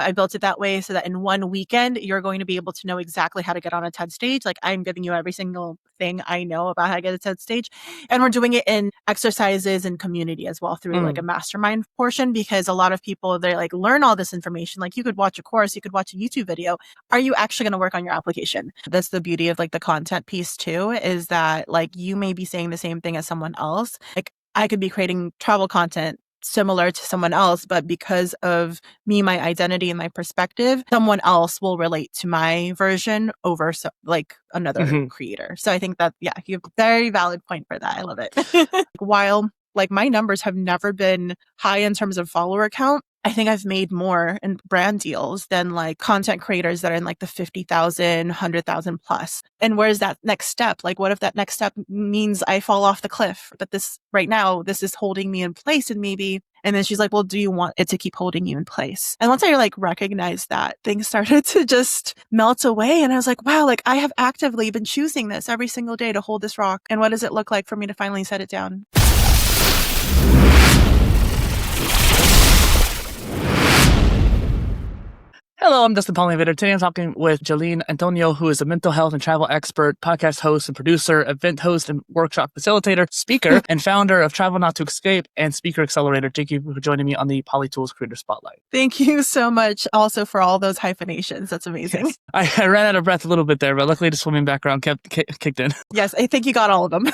I built it that way so that in one weekend, you're going to be able to know exactly how to get on a TED stage. Like I'm giving you every single thing I know about how to get a TED stage. And we're doing it in exercises and community as well through like a mastermind portion, because a lot of people, they like learn all this information. Like you could watch a course, you could watch a YouTube video. Are you actually going to work on your application? That's the beauty of like the content piece too, is that like you may be saying the same thing as someone else. Like I could be creating travel content similar to someone else, but because of me, my identity and my perspective, someone else will relate to my version over like another creator. So I think that, yeah, you have a very valid point for that. I love it. While like my numbers have never been high in terms of follower count, I think I've made more in brand deals than like content creators that are in like the 50,000, 100,000 plus. And where's that next step? Like, what if that next step means I fall off the cliff? But this right now, this is holding me in place and maybe. And then she's like, well, do you want it to keep holding you in place? And once I like recognized that, things started to just melt away. And I was like, wow, like I have actively been choosing this every single day to hold this rock. And what does it look like for me to finally set it down? Hello, I'm Dustin PolyInnovator. Today I'm talking with Geleen Antonio, who is a mental health and travel expert, podcast host and producer, event host and workshop facilitator, speaker, and founder of Travel Not to Escape and Speaker Accelerator. Thank you for joining me on the PolyTools Creator Spotlight. Thank you so much also for all those hyphenations. That's amazing. Yes. I ran out of breath a little bit there, but luckily the swimming background kicked in. Yes, I think you got all of them.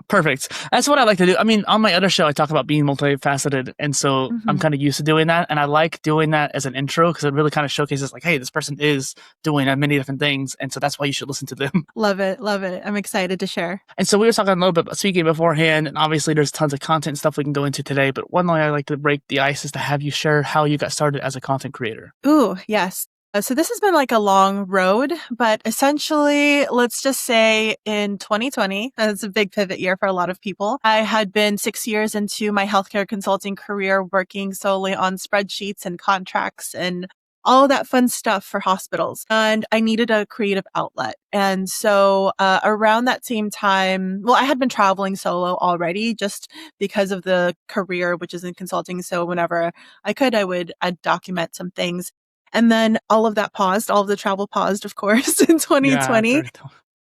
Perfect. That's what I like to do. I mean, on my other show, I talk about being multifaceted. And so I'm kind of used to doing that. And I like doing that as an intro because it really kind of showcases like, hey, this person is doing many different things. And so that's why you should listen to them. Love it. Love it. I'm excited to share. And so we were talking a little bit about speaking beforehand. And obviously there's tons of content and stuff we can go into today. But one way I like to break the ice is to have you share how you got started as a content creator. Ooh, yes. So this has been like a long road, but essentially, let's just say in 2020, it's a big pivot year for a lot of people. I had been 6 years into my healthcare consulting career, working solely on spreadsheets and contracts and all of that fun stuff for hospitals. And I needed a creative outlet. And so around that same time, well, I had been traveling solo already just because of the career, which is in consulting. So whenever I could, I'd document some things. And then all of that paused, all of the travel paused, of course, in 2020. Yeah,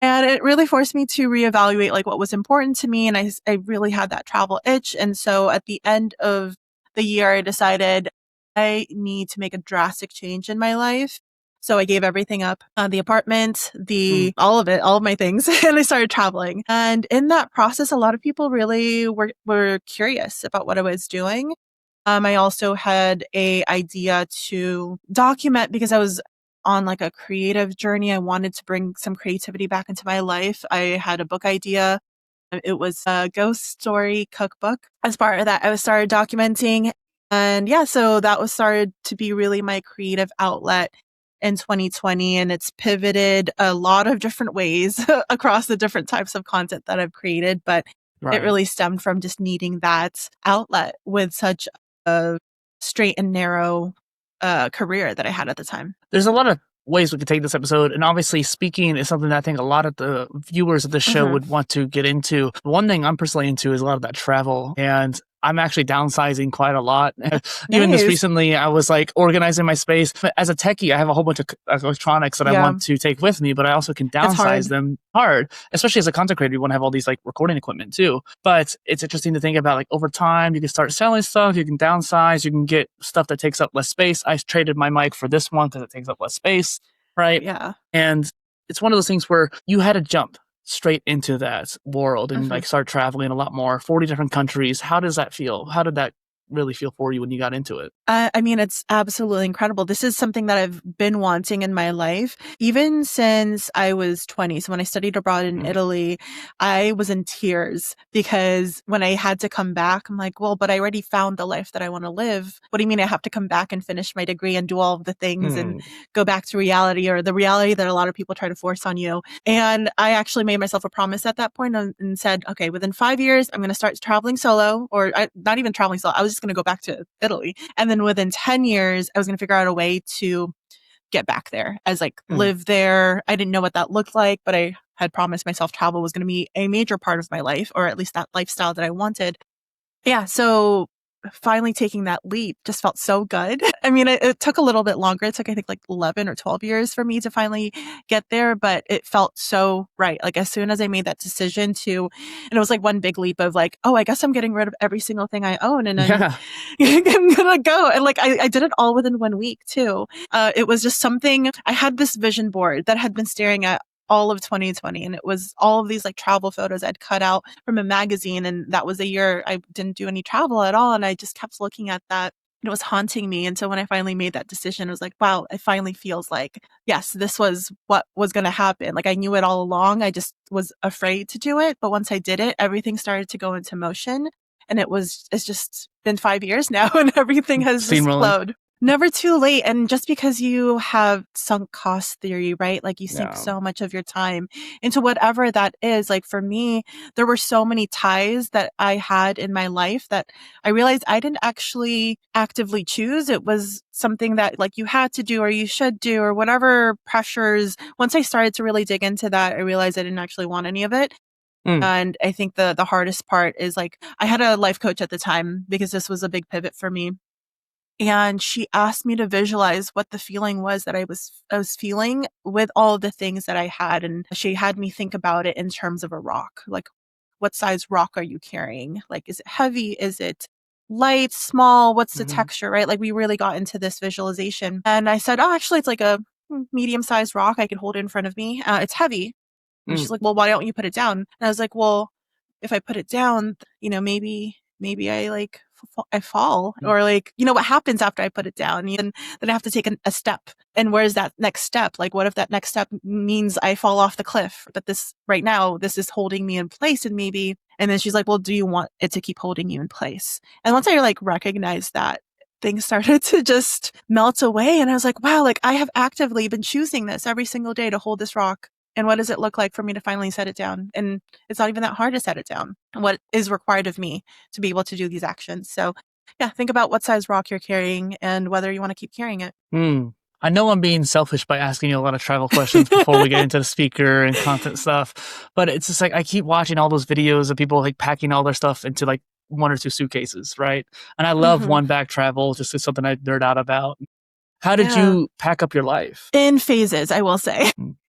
and it really forced me to reevaluate like what was important to me. And I really had that travel itch. And so at the end of the year, I decided I need to make a drastic change in my life. So I gave everything up, the apartment, all of it, all of my things, and I started traveling. And in that process, a lot of people really were curious about what I was doing. I also had a idea to document because I was on like a creative journey. I wanted to bring some creativity back into my life. I had a book idea. It was a ghost story cookbook. As part of that, I started documenting. And yeah, so that was started to be really my creative outlet in 2020. And it's pivoted a lot of different ways across the different types of content that I've created. But It really stemmed from just needing that outlet with such a straight and narrow career that I had at the time. There's a lot of ways we could take this episode, and obviously speaking is something that I think a lot of the viewers of this show would want to get into. One thing I'm personally into is a lot of that travel, and I'm actually downsizing quite a lot. Even just recently, I was like organizing my space. But as a techie, I have a whole bunch of electronics that I want to take with me, but I also can downsize them hard. Especially as a content creator, you want to have all these like recording equipment too. But it's interesting to think about like over time, you can start selling stuff, you can downsize, you can get stuff that takes up less space. I traded my mic for this one because it takes up less space, right? Yeah. And it's one of those things where you had to jump straight into that world and like start traveling a lot more, 40 different countries. How does that feel? How did that really feel for you when you got into it? I mean, it's absolutely incredible. This is something that I've been wanting in my life, even since I was 20. So when I studied abroad in Italy, I was in tears because when I had to come back, I'm like, well, but I already found the life that I want to live. What do you mean I have to come back and finish my degree and do all of the things and go back to reality, or the reality that a lot of people try to force on you? And I actually made myself a promise at that point and said, okay, within 5 years, I'm going to start traveling solo, or not even traveling solo. I was just going to go back to Italy. And then within 10 years, I was going to figure out a way to get back there as like live there. I didn't know what that looked like, but I had promised myself travel was going to be a major part of my life, or at least that lifestyle that I wanted. Yeah. So finally taking that leap just felt so good. I mean, it took a little bit longer. It took, I think, like 11 or 12 years for me to finally get there, but it felt so right. Like as soon as I made that decision and it was like one big leap of like, oh, I guess I'm getting rid of every single thing I own and then I'm gonna go. And like, I did it all within 1 week too. It was just something, I had this vision board that had been staring at all of 2020. And it was all of these like travel photos I'd cut out from a magazine. And that was a year I didn't do any travel at all. And I just kept looking at that. It was haunting me. And so when I finally made that decision, it was like, wow, it finally feels like, yes, this was what was going to happen. Like I knew it all along. I just was afraid to do it. But once I did it, everything started to go into motion. And it's just been 5 years now and everything has just flowed. Never too late. And just because you have sunk cost theory, right? Like you sink so much of your time into whatever that is. Like for me, there were so many ties that I had in my life that I realized I didn't actually actively choose. It was something that like you had to do or you should do or whatever pressures. Once I started to really dig into that, I realized I didn't actually want any of it. And I think the hardest part is like, I had a life coach at the time because this was a big pivot for me. And she asked me to visualize what the feeling was that I was feeling with all the things that I had. And she had me think about it in terms of a rock. Like, what size rock are you carrying? Like, is it heavy? Is it light, small? What's the texture, right? Like, we really got into this visualization. And I said, oh, actually, it's like a medium-sized rock. I could hold it in front of me. It's heavy. And she's like, well, why don't you put it down? And I was like, well, if I put it down, maybe I fall or like, what happens after I put it down? And then I have to take a step. And where's that next step? Like, what if that next step means I fall off the cliff? But this right now, this is holding me in place and then she's like, well, do you want it to keep holding you in place? And once I like recognized that, things started to just melt away. And I was like, wow, like I have actively been choosing this every single day to hold this rock. And what does it look like for me to finally set it down? And it's not even that hard to set it down. What is required of me to be able to do these actions? So yeah, think about what size rock you're carrying and whether you want to keep carrying it. I know I'm being selfish by asking you a lot of travel questions before we get into the speaker and content stuff, but it's just like I keep watching all those videos of people like packing all their stuff into like 1 or 2 suitcases, right? And I love one bag travel, just it's something I nerd out about. How did you pack up your life? In phases, I will say.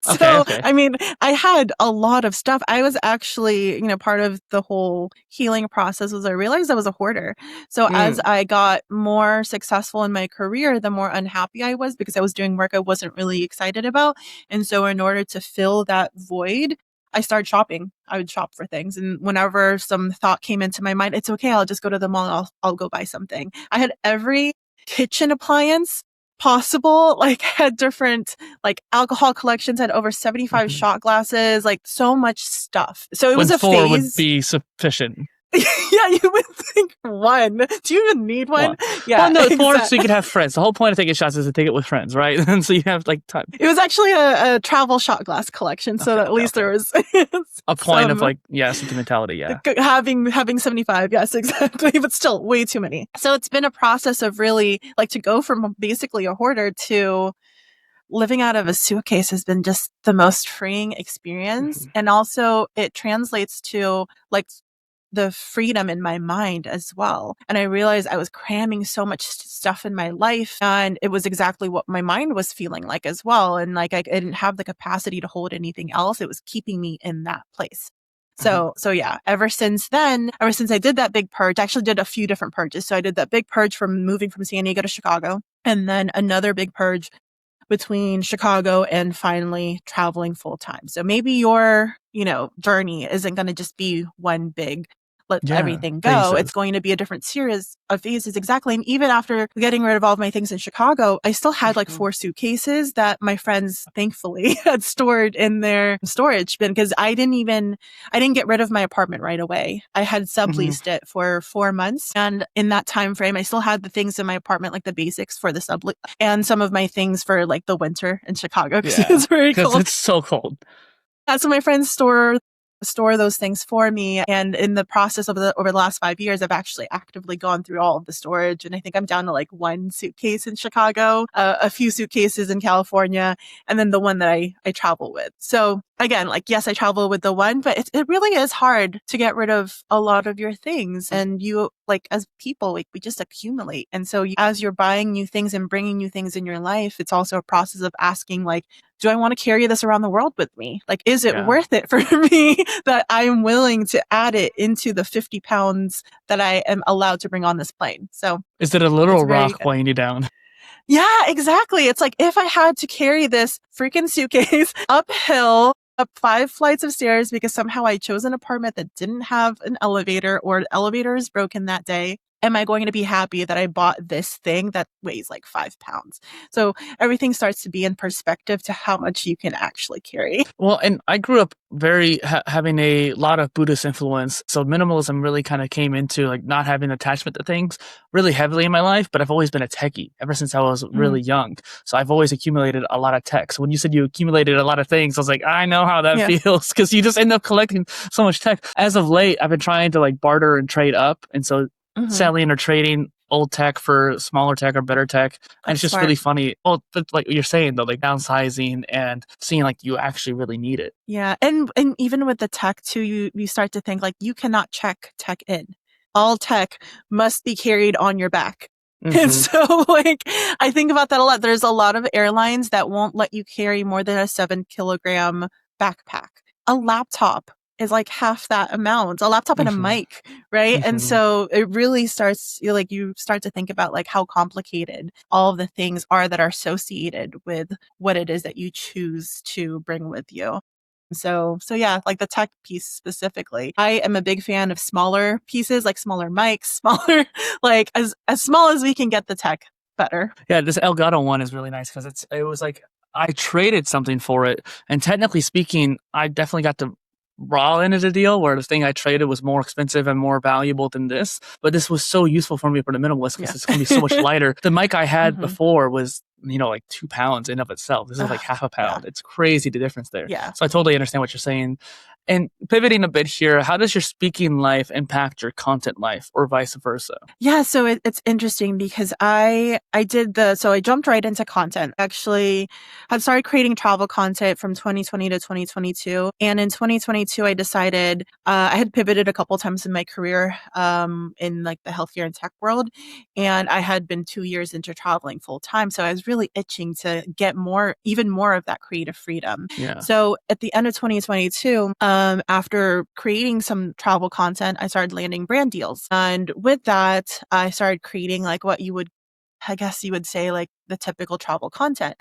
Okay. I mean, I had a lot of stuff. I was actually, part of the whole healing process was I realized I was a hoarder. So as I got more successful in my career, the more unhappy I was because I was doing work I wasn't really excited about. And so in order to fill that void, I started shopping. I would shop for things. And whenever some thought came into my mind, it's okay. I'll just go to the mall and I'll go buy something. I had every kitchen appliance possible, like had different like alcohol collections, had over 75 shot glasses, like so much stuff. So it was a 4 phase. would be sufficient. Yeah, you would think 1. Do you even need one? Yeah. Well, no, 4 so you can have friends. The whole point of taking shots is to take it with friends, right? And so you have like time. It was actually a travel shot glass collection, so at least there was a point of like sentimentality, having 75, yes, exactly, but still way too many. So it's been a process of really like to go from basically a hoarder to living out of a suitcase has been just the most freeing experience, and also it translates to like the freedom in my mind as well. And I realized I was cramming so much stuff in my life, and it was exactly what my mind was feeling like as well. And like I didn't have the capacity to hold anything else. It was keeping me in that place. So yeah, ever since I did that big purge, I actually did a few different purges. So I did that big purge from moving from San Diego to Chicago, and then another big purge between Chicago and finally traveling full time. So maybe your, journey isn't going to just be one big let everything go. Phases. It's going to be a different series of phases. Exactly. And even after getting rid of all of my things in Chicago, I still had like 4 suitcases that my friends thankfully had stored in their storage bin because I didn't get rid of my apartment right away. I had subleased it for 4 months. And in that time frame, I still had the things in my apartment, like the basics for the sublease and some of my things for like the winter in Chicago because it's very cold. It's so cold. So my friends store those things for me. And in the process of over the last 5 years, I've actually actively gone through all of the storage. And I think I'm down to like 1 suitcase in Chicago, a few suitcases in California, and then the one that I travel with. So again, like, yes, I travel with the one, but it really is hard to get rid of a lot of your things. And you, like, as people, like, we just accumulate. And so as you're buying new things and bringing new things in your life, it's also a process of asking, like, do I want to carry this around the world with me? Like, is it worth it for me that I'm willing to add it into the 50 pounds that I am allowed to bring on this plane? So is it a literal rock weighing you down? Yeah, exactly. It's like, if I had to carry this freaking suitcase uphill, up 5 flights of stairs because somehow I chose an apartment that didn't have an elevator, or the elevator is broken that day, am I going to be happy that I bought this thing that weighs like 5 pounds? So everything starts to be in perspective to how much you can actually carry. Well, and I grew up very having a lot of Buddhist influence. So minimalism really kind of came into like not having attachment to things really heavily in my life, but I've always been a techie ever since I was really young. So I've always accumulated a lot of tech. So when you said you accumulated a lot of things, I was like, I know how that feels, because you just end up collecting so much tech. As of late, I've been trying to like barter and trade up. And so selling or trading old tech for smaller tech or better tech. And it's just really funny. Well, like you're saying though, like downsizing and seeing like you actually really need it. Yeah. And even with the tech too, you start to think like you cannot check tech in. All tech must be carried on your back. And so like, I think about that a lot. There's a lot of airlines that won't let you carry more than a 7-kilogram backpack. A laptop is like half that amount, a laptop and a mic, right? And so it really starts, you start to think about like how complicated all of the things are that are associated with what it is that you choose to bring with you. So yeah, like the tech piece specifically, I am a big fan of smaller pieces, like smaller mics, smaller, like as small as we can get the tech, better. Yeah, this Elgato one is really nice because it was like I traded something for it, and technically speaking, I definitely got the raw end of the deal where the thing I traded was more expensive and more valuable than this. But this was so useful for me for the minimalist because it's going to be so much lighter. The mic I had before was, like 2 pounds in of itself. This is like half a pound. It's crazy the difference there. Yeah. So I totally understand what you're saying. And pivoting a bit here, how does your speaking life impact your content life or vice versa? Yeah, so it's interesting because I jumped right into content. Actually, I started creating travel content from 2020 to 2022. And in 2022, I decided, I had pivoted a couple times in my career in like the healthcare and tech world. And I had been 2 years into traveling full time. So I was really itching to get even more of that creative freedom. Yeah. So at the end of 2022, after creating some travel content, I started landing brand deals. And with that, I started creating like what you would say like the typical travel content,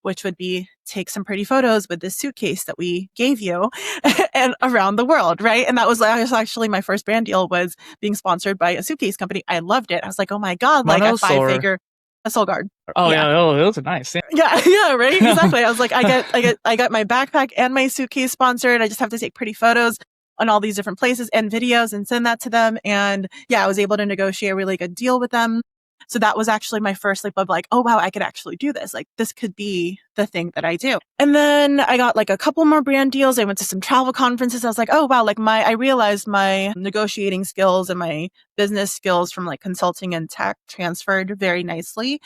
which would be take some pretty photos with this suitcase that we gave you and around the world, right? And that was actually my first brand deal, was being sponsored by a suitcase company. I loved it. I was like, oh my God, like a 5-figure. A Soul Guard. Oh yeah. Oh, those are nice. Yeah, right. Exactly. I was like, I got my backpack and my suitcase sponsored. I just have to take pretty photos on all these different places and videos and send that to them. And yeah, I was able to negotiate a really good deal with them. So that was actually my first leap of like, oh wow, I could actually do this. Like this could be the thing that I do. And then I got like a couple more brand deals. I went to some travel conferences. I was like, oh wow, like I realized my negotiating skills and my business skills from like consulting and tech transferred very nicely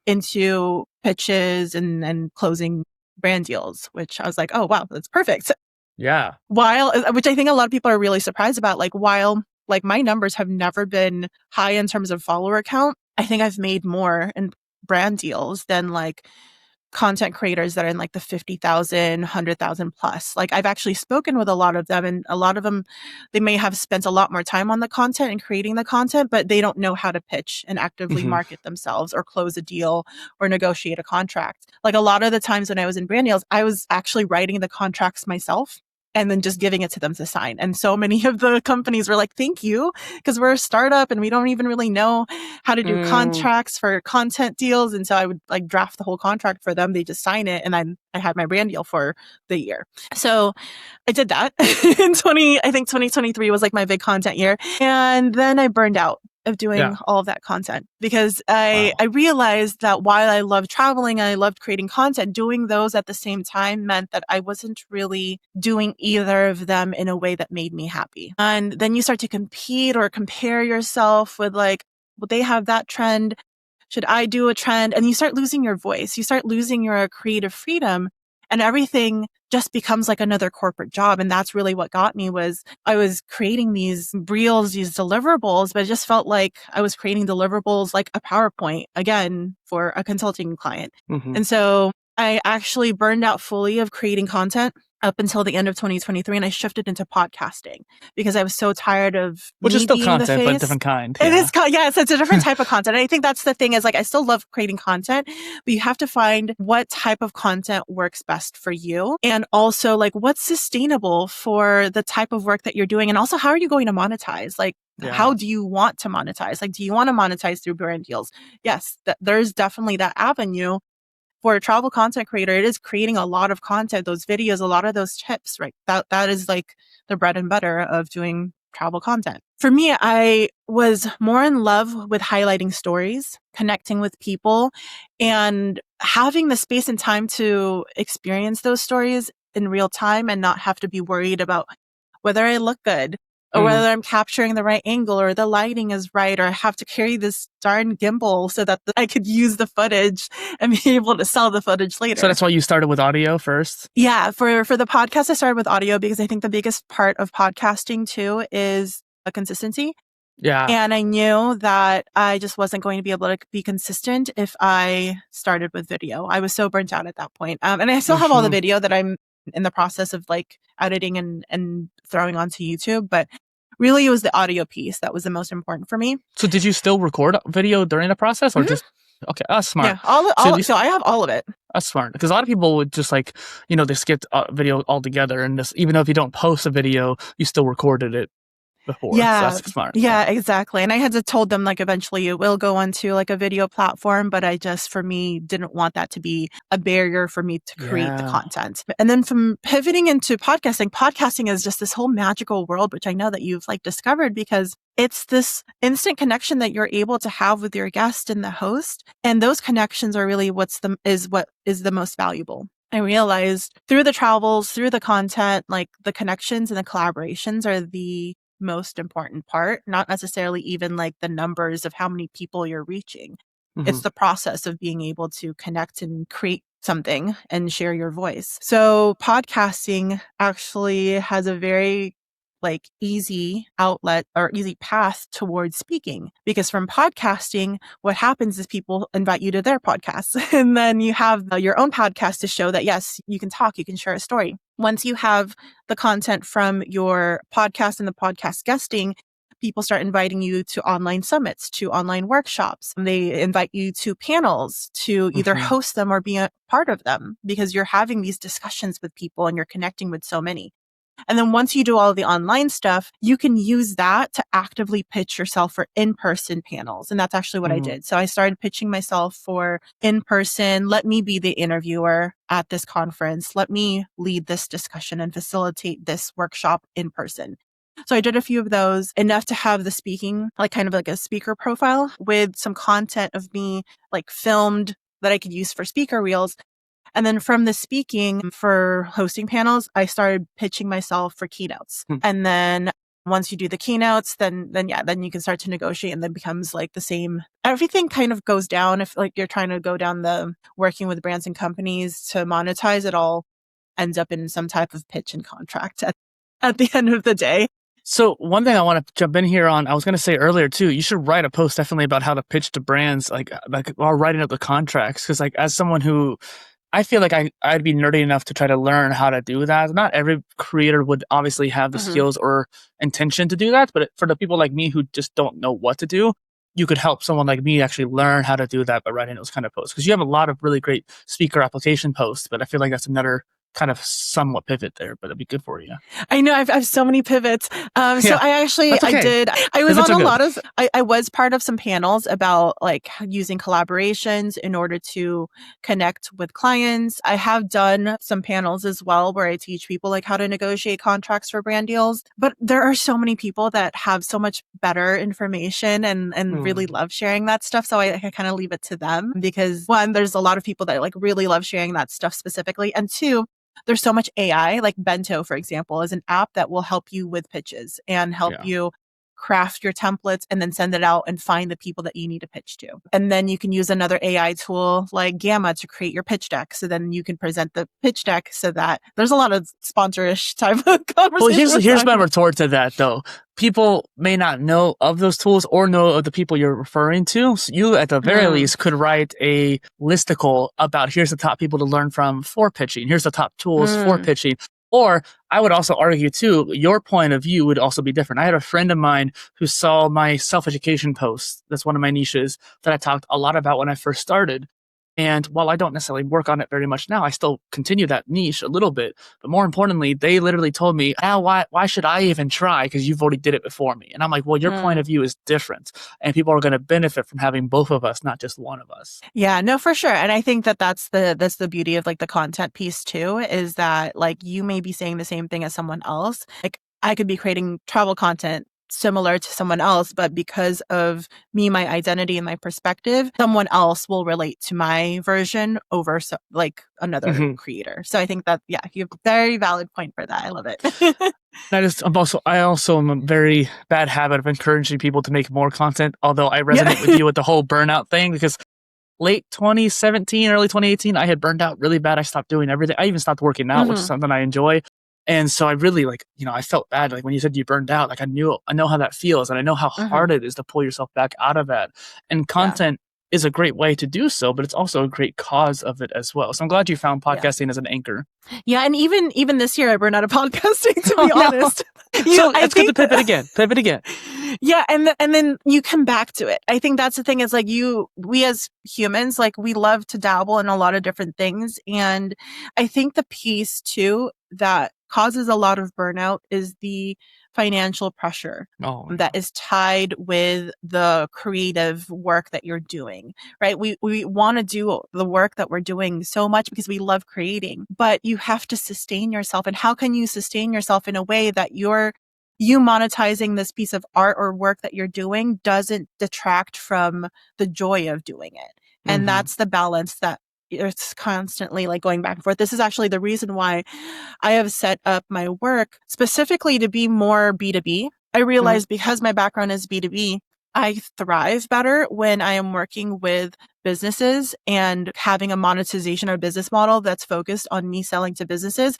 into pitches and closing brand deals, which I was like, oh wow, that's perfect. Yeah. Which I think a lot of people are really surprised about, while my numbers have never been high in terms of follower count, I think I've made more in brand deals than like content creators that are in like the 50,000, 100,000 plus. Like I've actually spoken with a lot of them, and a lot of them, they may have spent a lot more time on the content and creating the content, but they don't know how to pitch and actively market themselves or close a deal or negotiate a contract. Like a lot of the times when I was in brand deals, I was actually writing the contracts myself and then just giving it to them to sign. And so many of the companies were like, thank you, because we're a startup and we don't even really know how to do contracts for content deals. And so I would like draft the whole contract for them. They just sign it. And then I had my brand deal for the year. So I did that in 2023 was like my big content year. And then I burned out of doing all of that content because I realized that while I loved traveling and I loved creating content, doing those at the same time meant that I wasn't really doing either of them in a way that made me happy. And then you start to compete or compare yourself with like, well, they have that trend. Should I do a trend? And you start losing your voice. You start losing your creative freedom. and everything just becomes like another corporate job. And that's really what got me was I was creating these reels, these deliverables, but it just felt like I was creating deliverables like a PowerPoint again for a consulting client. And so I actually burned out fully of creating content up until the end of 2023, and I shifted into podcasting because I was so tired of which is still content, but face. different kind. It is, yes, it's a different type of content. And I think that's the thing is like, I still love creating content, but you have to find what type of content works best for you. And also like what's sustainable for the type of work that you're doing. And also how are you going to monetize? Like, how do you want to monetize? Like, do you want to monetize through brand deals? Yes, there's definitely that avenue. For a travel content creator, it is creating a lot of content, those videos, a lot of those tips, right? That is like the bread and butter of doing travel content. For me, I was more in love with highlighting stories, connecting with people, and having the space and time to experience those stories in real time and not have to be worried about whether I look good or whether I'm capturing the right angle or the lighting is right, or I have to carry this darn gimbal so that I could use the footage and be able to sell the footage later. So that's why you started with audio first? Yeah. For the podcast, I started with audio because I think the biggest part of podcasting too is a consistency. Yeah. And I knew that I just wasn't going to be able to be consistent if I started with video. I was so burnt out at that point. And I still have all the video that I'm in the process of like editing and throwing onto YouTube, but really it was the audio piece that was the most important for me. So did you still record video during the process or just, okay, that's smart. Yeah, so I have all of it. That's smart. Because a lot of people would just like, they skipped video altogether, and this, even though if you don't post a video, you still recorded it before. Yeah, so that's smart. Yeah, exactly. And I had to told them like eventually it will go onto like a video platform, but I just for me didn't want that to be a barrier for me to create the content. And then from pivoting into podcasting is just this whole magical world, which I know that you've like discovered because it's this instant connection that you're able to have with your guest and the host. And those connections are really what is the most valuable. I realized through the travels, through the content, like the connections and the collaborations are the most important part, not necessarily even like the numbers of how many people you're reaching. It's the process of being able to connect and create something and share your voice. So podcasting actually has a very like easy outlet or easy path towards speaking, because from podcasting, what happens is people invite you to their podcasts and then you have your own podcast to show that, yes, you can talk, you can share a story. Once you have the content from your podcast and the podcast guesting, people start inviting you to online summits, to online workshops. They invite you to panels to either host them or be a part of them because you're having these discussions with people and you're connecting with so many. And then once you do all of the online stuff, you can use that to actively pitch yourself for in-person panels. And that's actually what I did. So I started pitching myself for in-person. Let me be the interviewer at this conference. Let me lead this discussion and facilitate this workshop in person. So I did a few of those, enough to have the speaking, like kind of like a speaker profile with some content of me like filmed that I could use for speaker reels. And then from the speaking for hosting panels, I started pitching myself for keynotes. And then once you do the keynotes, then you can start to negotiate and then becomes like the same. Everything kind of goes down. If like you're trying to go down the working with brands and companies to monetize, it all ends up in some type of pitch and contract at the end of the day. So one thing I want to jump in here on, I was going to say earlier too, you should write a post definitely about how to pitch to brands, like while writing up the contracts. Because like as someone who, I feel like I'd be nerdy enough to try to learn how to do that. Not every creator would obviously have the skills or intention to do that, but for the people like me who just don't know what to do, you could help someone like me actually learn how to do that by writing those kind of posts. Because you have a lot of really great speaker application posts, but I feel like that's another kind of somewhat pivot there, but it'd be good for you. I know I've so many pivots. So I actually, okay. I was on a lot of, I was part of some panels about like using collaborations in order to connect with clients. I have done some panels as well where I teach people like how to negotiate contracts for brand deals, but there are so many people that have so much better information and really love sharing that stuff. So I kind of leave it to them because one, there's a lot of people that like really love sharing that stuff specifically. And two, there's so much AI, like Bento, for example, is an app that will help you with pitches and help you craft your templates, and then send it out and find the people that you need to pitch to. And then you can use another AI tool like Gamma to create your pitch deck. So then you can present the pitch deck so that there's a lot of sponsorish type of conversation. Well, here's my retort to that though. People may not know of those tools or know of the people you're referring to. So you, at the very least, could write a listicle about here's the top people to learn from for pitching. Here's the top tools for pitching. Or I would also argue too, your point of view would also be different. I had a friend of mine who saw my self-education posts. That's one of my niches that I talked a lot about when I first started. And while I don't necessarily work on it very much now, I still continue that niche a little bit. But more importantly, they literally told me, why should I even try? Because you've already did it before me. And I'm like, well, your point of view is different. And people are going to benefit from having both of us, not just one of us. Yeah, no, for sure. And I think that that's the beauty of like the content piece too, is that like you may be saying the same thing as someone else. Like I could be creating travel content similar to someone else, but because of me, my identity and my perspective, someone else will relate to my version over like another creator. So I think that, yeah, you have a very valid point for that. I love it. I also am a very bad habit of encouraging people to make more content, although I resonate with you with the whole burnout thing, because late 2017, early 2018, I had burned out really bad. I stopped doing everything. I even stopped working out, which is something I enjoy. And so I really I felt bad. Like when you said you burned out, like I know how that feels, and I know how hard it is to pull yourself back out of that. And content is a great way to do so, but it's also a great cause of it as well. So I'm glad you found podcasting as an anchor. Yeah. And even this year I burned out of podcasting, to be honest. So it's good to pivot again. Yeah. And then you come back to it. I think that's the thing is like we as humans, like we love to dabble in a lot of different things. And I think the piece too that causes a lot of burnout is the financial pressure that is tied with the creative work that you're doing, right? We want to do the work that we're doing so much because we love creating, but you have to sustain yourself. And how can you sustain yourself in a way that you monetizing this piece of art or work that you're doing doesn't detract from the joy of doing it? And that's the balance that it's constantly like going back and forth. This is actually the reason why I have set up my work specifically to be more B2B. I realize because my background is B2B, I thrive better when I am working with businesses and having a monetization or business model that's focused on me selling to businesses,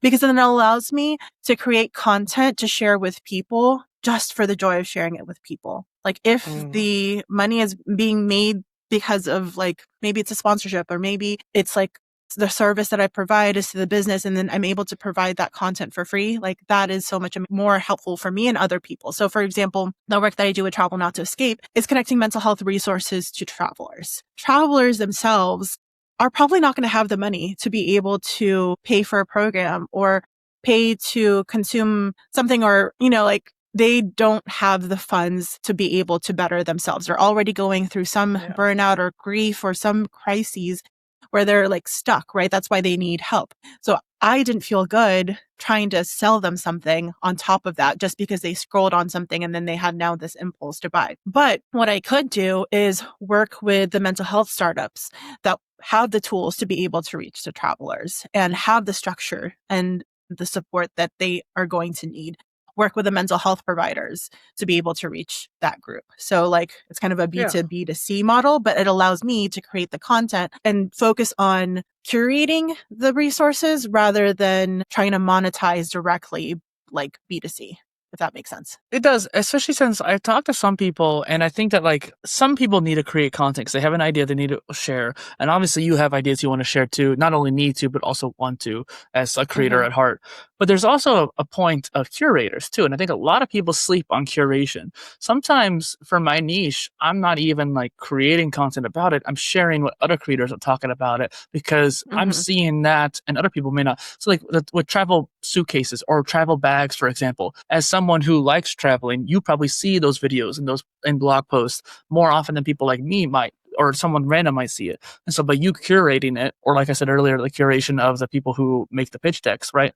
because then it allows me to create content to share with people just for the joy of sharing it with people. Like if the money is being made because of like, maybe it's a sponsorship or maybe it's like the service that I provide is to the business and then I'm able to provide that content for free. Like that is so much more helpful for me and other people. So for example, the work that I do with Travel Not to Escape is connecting mental health resources to travelers. Travelers themselves are probably not going to have the money to be able to pay for a program or pay to consume something, or, like they don't have the funds to be able to better themselves. They're already going through some burnout or grief or some crises where they're like stuck, right? That's why they need help. So I didn't feel good trying to sell them something on top of that just because they scrolled on something and then they had now this impulse to buy. But what I could do is work with the mental health startups that have the tools to be able to reach the travelers and have the structure and the support that they are going to need. Work with the mental health providers to be able to reach that group. So like it's kind of a B2B to C model, but it allows me to create the content and focus on curating the resources rather than trying to monetize directly like B2C, if that makes sense. It does, especially since I talked to some people and I think that like some people need to create content because they have an idea they need to share. And obviously you have ideas you want to share too, not only need to, but also want to as a creator at heart. But there's also a point of curators too. And I think a lot of people sleep on curation. Sometimes for my niche, I'm not even like creating content about it. I'm sharing what other creators are talking about it because I'm seeing that and other people may not. So like with travel suitcases or travel bags, for example, as someone who likes traveling, you probably see those videos and those in blog posts more often than people like me might, or someone random might see it. And so by you curating it, or like I said earlier, the curation of the people who make the pitch decks, right?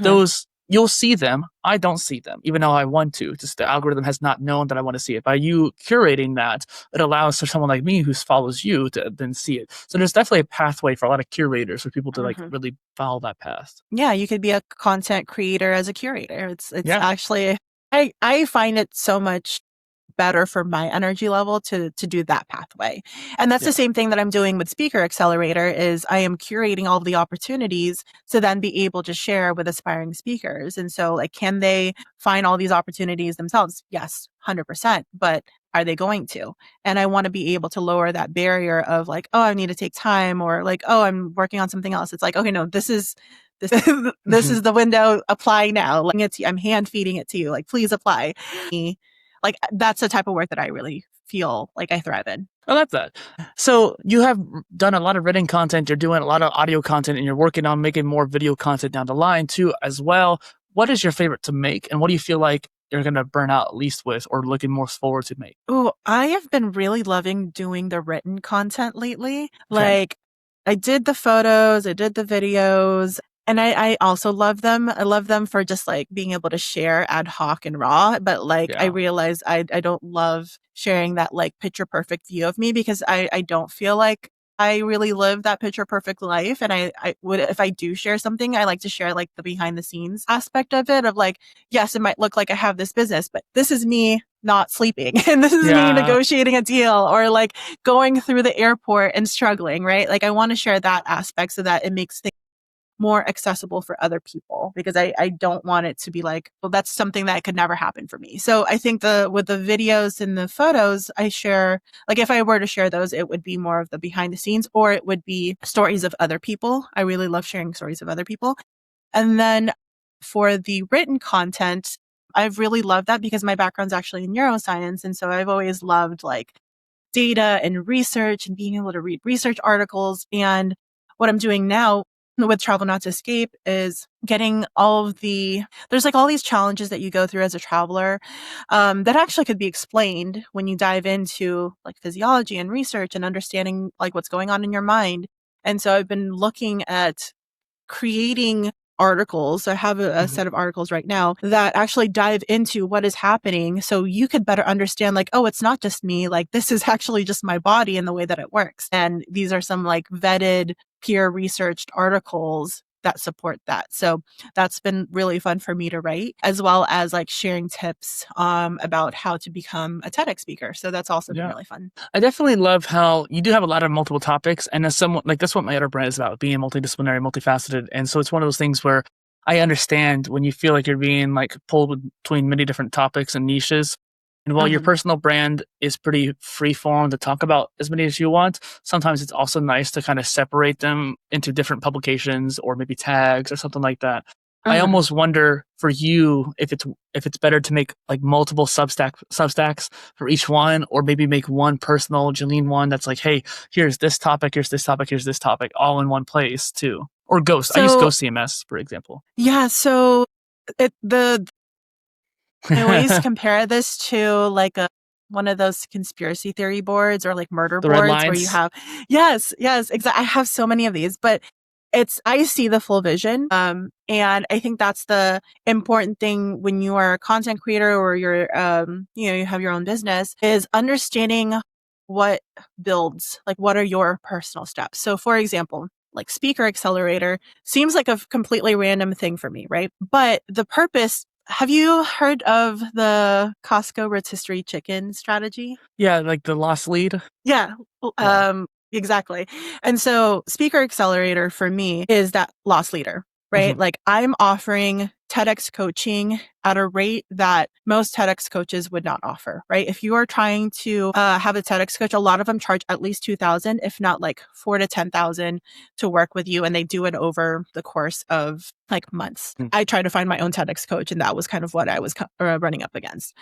Those, you'll see them. I don't see them, even though I want to. Just the algorithm has not known that I want to see it. By you curating that, it allows for someone like me who follows you to then see it. So there's definitely a pathway for a lot of curators for people to like really follow that path. Yeah, you could be a content creator as a curator. It's actually I find it so much better for my energy level to do that pathway. And that's the same thing that I'm doing with Speaker Accelerator is I am curating all of the opportunities to then be able to share with aspiring speakers. And so like, can they find all these opportunities themselves? Yes, 100%. But are they going to? And I want to be able to lower that barrier of like, oh, I need to take time, or like, oh, I'm working on something else. It's like, okay, no, this is this is the window. Apply now. Like I'm hand feeding it to you. Like, please apply. Like that's the type of work that I really feel like I thrive in. I love that. So you have done a lot of written content, you're doing a lot of audio content, and you're working on making more video content down the line too as well. What is your favorite to make, and what do you feel like you're going to burn out least with or looking most forward to make? Oh, I have been really loving doing the written content lately. Okay. Like I did the photos, I did the videos. And I also love them. I love them for just like being able to share ad hoc and raw. But like I realize I don't love sharing that like picture perfect view of me because I don't feel like I really live that picture perfect life. And I would, if I do share something, I like to share like the behind the scenes aspect of it of like, yes, it might look like I have this business, but this is me not sleeping and this is me negotiating a deal or like going through the airport and struggling, right? Like I want to share that aspect so that it makes things more accessible for other people because I don't want it to be like, well, that's something that could never happen for me. So I think with the videos and the photos I share, like if I were to share those, it would be more of the behind the scenes or it would be stories of other people. I really love sharing stories of other people. And then for the written content, I've really loved that because my background's actually in neuroscience. And so I've always loved like data and research and being able to read research articles. And what I'm doing now with Travel Not to Escape is getting there's like all these challenges that you go through as a traveler that actually could be explained when you dive into like physiology and research and understanding like what's going on in your mind. And so I've been looking at creating articles. I have a set of articles right now that actually dive into what is happening so you could better understand like, oh, it's not just me. Like this is actually just my body and the way that it works. And these are some like vetted, peer researched articles that support that. So that's been really fun for me to write, as well as like sharing tips about how to become a TEDx speaker. So that's also been really fun. I definitely love how you do have a lot of multiple topics. And as someone like that's what my other brand is about, being multidisciplinary, multifaceted. And so it's one of those things where I understand when you feel like you're being like pulled between many different topics and niches. And while your personal brand is pretty free form to talk about as many as you want, sometimes it's also nice to kind of separate them into different publications or maybe tags or something like that. I almost wonder for you if it's better to make like multiple substacks for each one, or maybe make one personal Geleen one that's like, hey, here's this topic, here's this topic, here's this topic, all in one place too. Or Ghost. I use Ghost CMS, for example. Yeah. So I always compare this to like one of those conspiracy theory boards or like murder boards where you have, yes, exactly. I have so many of these, but I see the full vision. And I think that's the important thing when you are a content creator or you're, you have your own business, is understanding what builds, like what are your personal steps. So for example, like Speaker Accelerator seems like a completely random thing for me, right? But the purpose, have you heard of the Costco rotisserie chicken strategy? Yeah, like the lost lead. Yeah. Exactly. And so Speaker Accelerator for me is that loss leader, right? Like I'm offering TEDx coaching at a rate that most TEDx coaches would not offer, right? If you are trying to have a TEDx coach, a lot of them charge at least $2,000, if not like $4,000 to $10,000 to work with you. And they do it over the course of like months. I tried to find my own TEDx coach and that was kind of what I was running up against.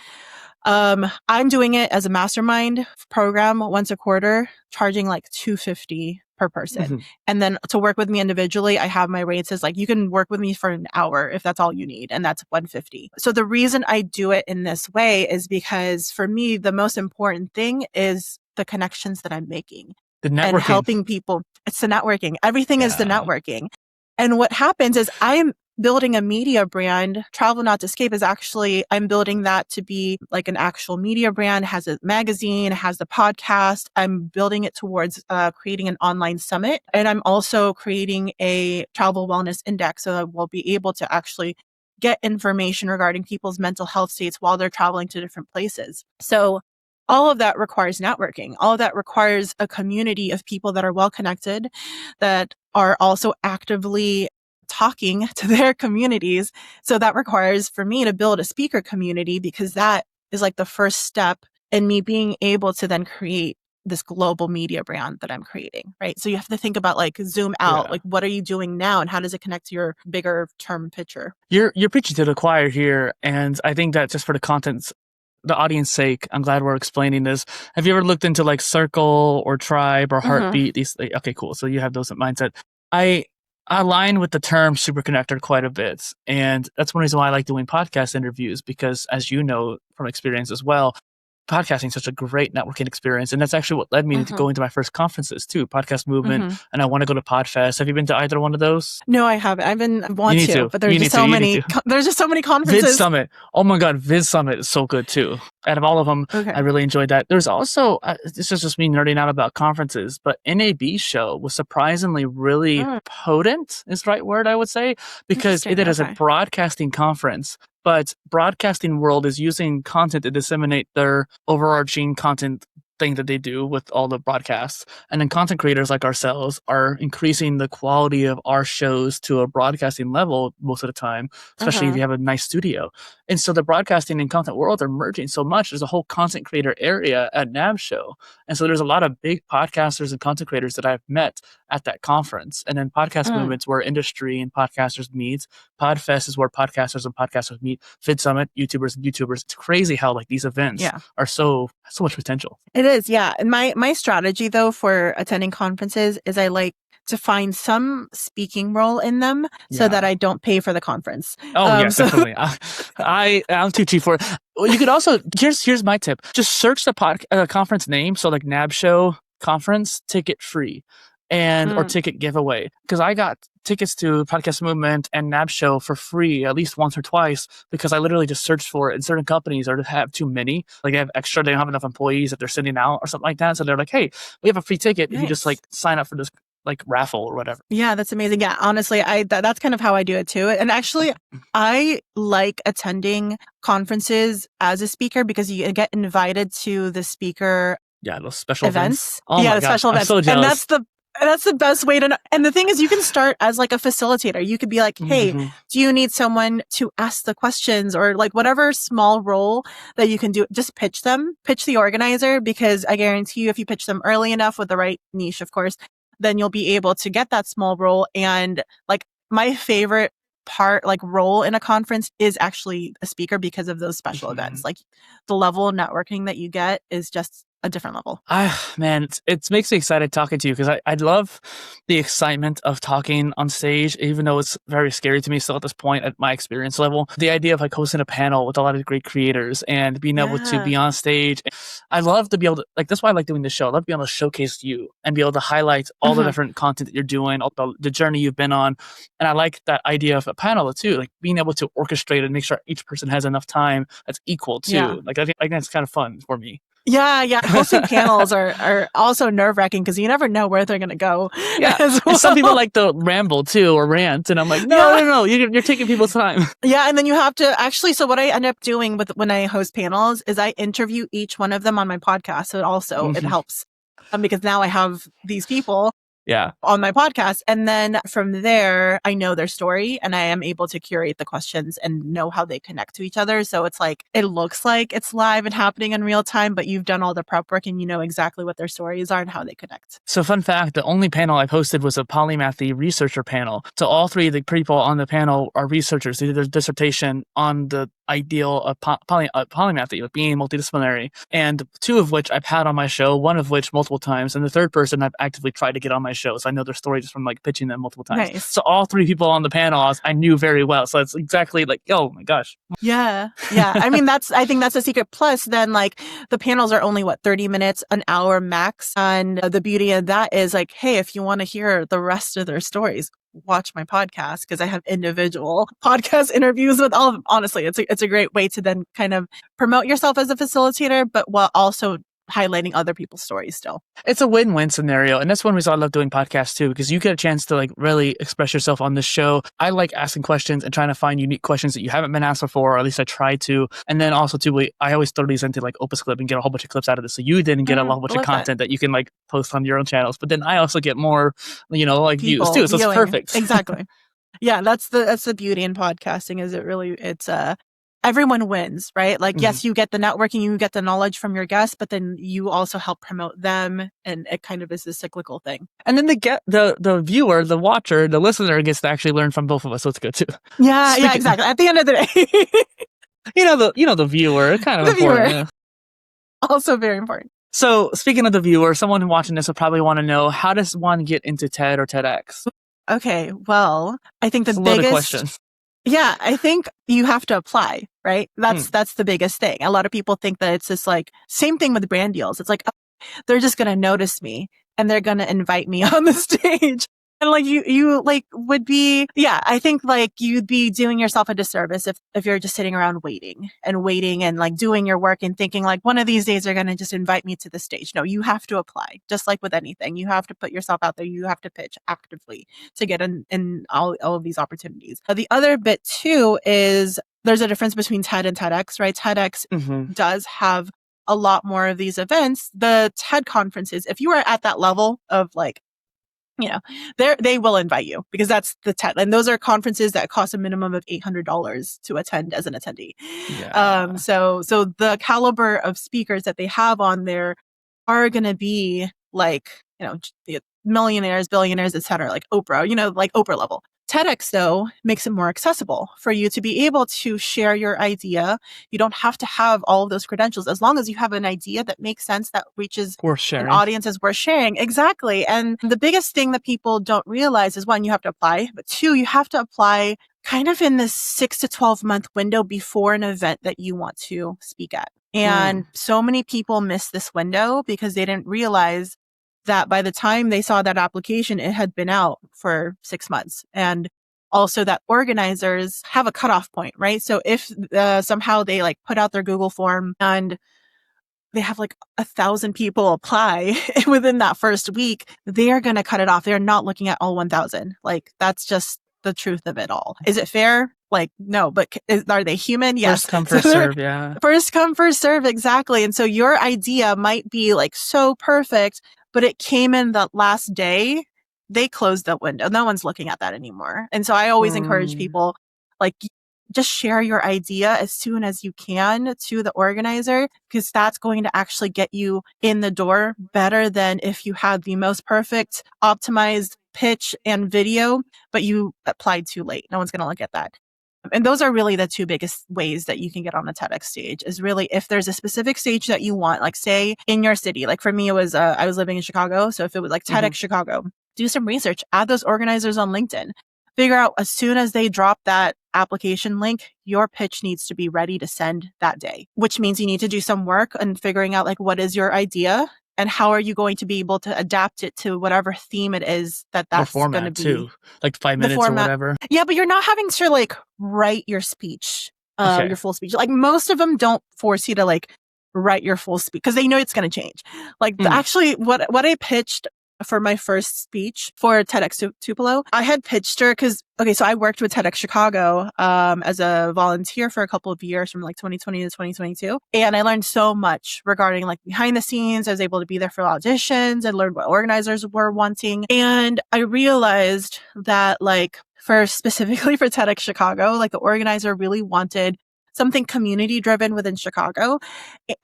I'm doing it as a mastermind program once a quarter, charging like $250 per person. And then to work with me individually, I have my rates as like, you can work with me for an hour if that's all you need. And that's $150. So the reason I do it in this way is because for me, the most important thing is the connections that I'm making. The networking. And helping people. It's the networking. Everything is the networking. And what happens is I'm building a media brand. Travel Not to Escape is actually, I'm building that to be like an actual media brand, has a magazine, has the podcast. I'm building it towards creating an online summit. And I'm also creating a travel wellness index so that we'll be able to actually get information regarding people's mental health states while they're traveling to different places. So all of that requires networking. All of that requires a community of people that are well connected, that are also actively talking to their communities. So that requires for me to build a speaker community, because that is like the first step in me being able to then create this global media brand that I'm creating, right? So you have to think about like zoom out, like what are you doing now and how does it connect to your bigger term picture? You're preaching to the choir here. And I think that just for the audience sake, I'm glad we're explaining this. Have you ever looked into like Circle or Tribe or Heartbeat? These, okay, cool. So you have those in mindset. I align with the term super connector quite a bit. And that's one reason why I like doing podcast interviews, because as you know from experience as well, podcasting is such a great networking experience. And that's actually what led me to go into my first conferences too, Podcast Movement. And I want to go to Podfest. Have you been to either one of those? No, I haven't. I want to, but there's just so many conferences. Vid Summit. Oh my God. Vid Summit is so good too. Out of all of them, I really enjoyed that. There's also, this is just me nerding out about conferences, but NAB show was surprisingly really potent is the right word, I would say, because it is a broadcasting conference. But broadcasting world is using content to disseminate their overarching content thing that they do with all the broadcasts. And then content creators like ourselves are increasing the quality of our shows to a broadcasting level most of the time, especially if you have a nice studio. And so the broadcasting and content worlds are merging so much. There's a whole content creator area at NAB show. And so there's a lot of big podcasters and content creators that I've met at that conference. And then podcast movements where industry and podcasters meet. Podfest is where podcasters and podcasters meet. Vid Summit, YouTubers and YouTubers. It's crazy how like these events are so much potential. It is, yeah. And my strategy though for attending conferences is I like to find some speaking role in them so that I don't pay for the conference. Oh, yes, definitely. I'm too cheap for it. Well, you could also, here's my tip. Just search the conference name. So like NAB show conference, ticket free or ticket giveaway. Because I got tickets to Podcast Movement and NAB show for free at least once or twice because I literally just searched for it. And certain companies have too many, like they have extra, they don't have enough employees that they're sending out or something like that. So they're like, hey, we have a free ticket. Nice. You just like sign up for this like raffle or whatever. Yeah, that's amazing. Yeah, honestly, that's kind of how I do it too. And actually, I like attending conferences as a speaker because you get invited to the speaker those special events. Oh my gosh, the special events. I'm so jealous. And that's the best way to know. And the thing is, you can start as like a facilitator. You could be like, hey, do you need someone to ask the questions or like whatever small role that you can do? Just pitch the organizer, because I guarantee you if you pitch them early enough with the right niche, of course, then you'll be able to get that small role. And like my favorite part, like role in a conference is actually a speaker because of those special events. Like the level of networking that you get is just a different level. Man, it makes me excited talking to you because I love the excitement of talking on stage, even though it's very scary to me still at this point at my experience level. The idea of like hosting a panel with a lot of great creators and being able to be on stage. I love to be able to, like, that's why I like doing this show. I love to be able to showcase you and be able to highlight all the different content that you're doing, all the journey you've been on. And I like that idea of a panel too, like being able to orchestrate and make sure each person has enough time that's equal too. Yeah. Like I think that's kind of fun for me. Yeah. Hosting panels are also nerve-wracking because you never know where they're going to go. Yeah. Well. And some people like to ramble too or rant. And I'm like, no. You're taking people's time. Yeah. And then you have to actually, so what I end up doing when I host panels is I interview each one of them on my podcast. So it helps because now I have these people on my podcast. And then from there, I know their story and I am able to curate the questions and know how they connect to each other. So it's like, it looks like it's live and happening in real time, but you've done all the prep work and you know exactly what their stories are and how they connect. So fun fact, the only panel I hosted was a Polymath researcher panel. So all three of the people on the panel are researchers. They did their dissertation on the ideal of polymathy, like being multidisciplinary, and two of which I've had on my show, one of which multiple times, and the third person I've actively tried to get on my show. So I know their story just from like pitching them multiple times. Nice. So all three people on the panel I knew very well. So it's exactly like, oh my gosh. Yeah. I mean, I think that's a secret. Plus then like the panels are only 30 minutes, an hour max. And the beauty of that is like, hey, if you want to hear the rest of their stories, watch my podcast because I have individual podcast interviews with all of them. Honestly, it's a great way to then kind of promote yourself as a facilitator, but while also highlighting other people's stories still. It's a win-win scenario. And that's one reason I love doing podcasts too, because you get a chance to like really express yourself on this show. I like asking questions and trying to find unique questions that you haven't been asked before, or at least I try to. And then also too, I always throw these into like Opus Clip and get a whole bunch of clips out of this. So you didn't get a whole bunch of content that you can like post on your own channels. But then I also get more, like views too. So it's perfect. Exactly. Yeah, that's the beauty in podcasting is it's everyone wins, right? Like, yes, you get the networking, you get the knowledge from your guests, but then you also help promote them, and it kind of is a cyclical thing. And then the viewer, the watcher, the listener gets to actually learn from both of us, so it's good too. Yeah, exactly. At the end of the day, the viewer, kind of important. Yeah. Also very important. So speaking of the viewer, someone watching this will probably want to know, how does one get into TED or TEDx? Okay, well, I think the biggest question. Yeah, I think you have to apply, right? That's the biggest thing. A lot of people think that it's just like, same thing with brand deals. It's like, oh, they're just going to notice me and they're going to invite me on the stage. And like you like would be, I think like you'd be doing yourself a disservice if you're just sitting around waiting and like doing your work and thinking like one of these days they're going to just invite me to the stage. No, you have to apply, just like with anything. You have to put yourself out there. You have to pitch actively to get in all of these opportunities. The other bit too is there's a difference between TED and TEDx, right? TEDx does have a lot more of these events. The TED conferences, if you are at that level of like, they will invite you because that's the TED. And those are conferences that cost a minimum of $800 to attend as an attendee. Yeah. So the caliber of speakers that they have on there are going to be like, millionaires, billionaires, et cetera, like Oprah, like Oprah level. TEDx, though, makes it more accessible for you to be able to share your idea. You don't have to have all of those credentials as long as you have an idea that makes sense, that reaches an audience is worth sharing. Exactly. And the biggest thing that people don't realize is, one, you have to apply, but two, you have to apply kind of in this 6 to 12 month window before an event that you want to speak at. And so many people miss this window because they didn't realize that by the time they saw that application, it had been out for 6 months. And also that organizers have a cutoff point, right? So if somehow they like put out their Google form and they have like 1,000 people apply within that first week, they are going to cut it off. They're not looking at all 1,000. Like, that's just the truth of it all. Is it fair? Like, no, but are they human? Yes. First come, first serve. Yeah. First come, first serve. Exactly. And so your idea might be like so perfect, but it came in that last day, they closed the window. No one's looking at that anymore. And so I always encourage people, like, just share your idea as soon as you can to the organizer, because that's going to actually get you in the door better than if you had the most perfect optimized pitch and video, but you applied too late. No one's going to look at that. And those are really the two biggest ways that you can get on the TEDx stage, is really if there's a specific stage that you want, like say in your city, like for me, it was, I was living in Chicago. So if it was like TEDx Chicago, do some research, add those organizers on LinkedIn, figure out as soon as they drop that application link, your pitch needs to be ready to send that day, which means you need to do some work and figuring out like, what is your idea? And how are you going to be able to adapt it to whatever theme it is that's going to be? Too, like 5 minutes or whatever. Yeah, but you're not having to like write your speech, your full speech. Like most of them don't force you to like write your full speech because they know it's going to change. Like actually, what I pitched for my first speech for TEDx Tupelo, I had pitched her because, so I worked with TEDx Chicago as a volunteer for a couple of years from like 2020 to 2022. And I learned so much regarding like behind the scenes. I was able to be there for auditions. I learned what organizers were wanting. And I realized that like specifically for TEDx Chicago, like the organizer really wanted something community driven within Chicago,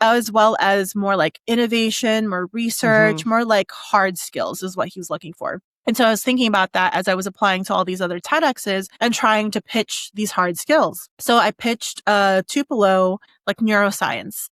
as well as more like innovation, more research, more like hard skills is what he was looking for. And so I was thinking about that as I was applying to all these other TEDx's and trying to pitch these hard skills. So I pitched Tupelo, like neuroscience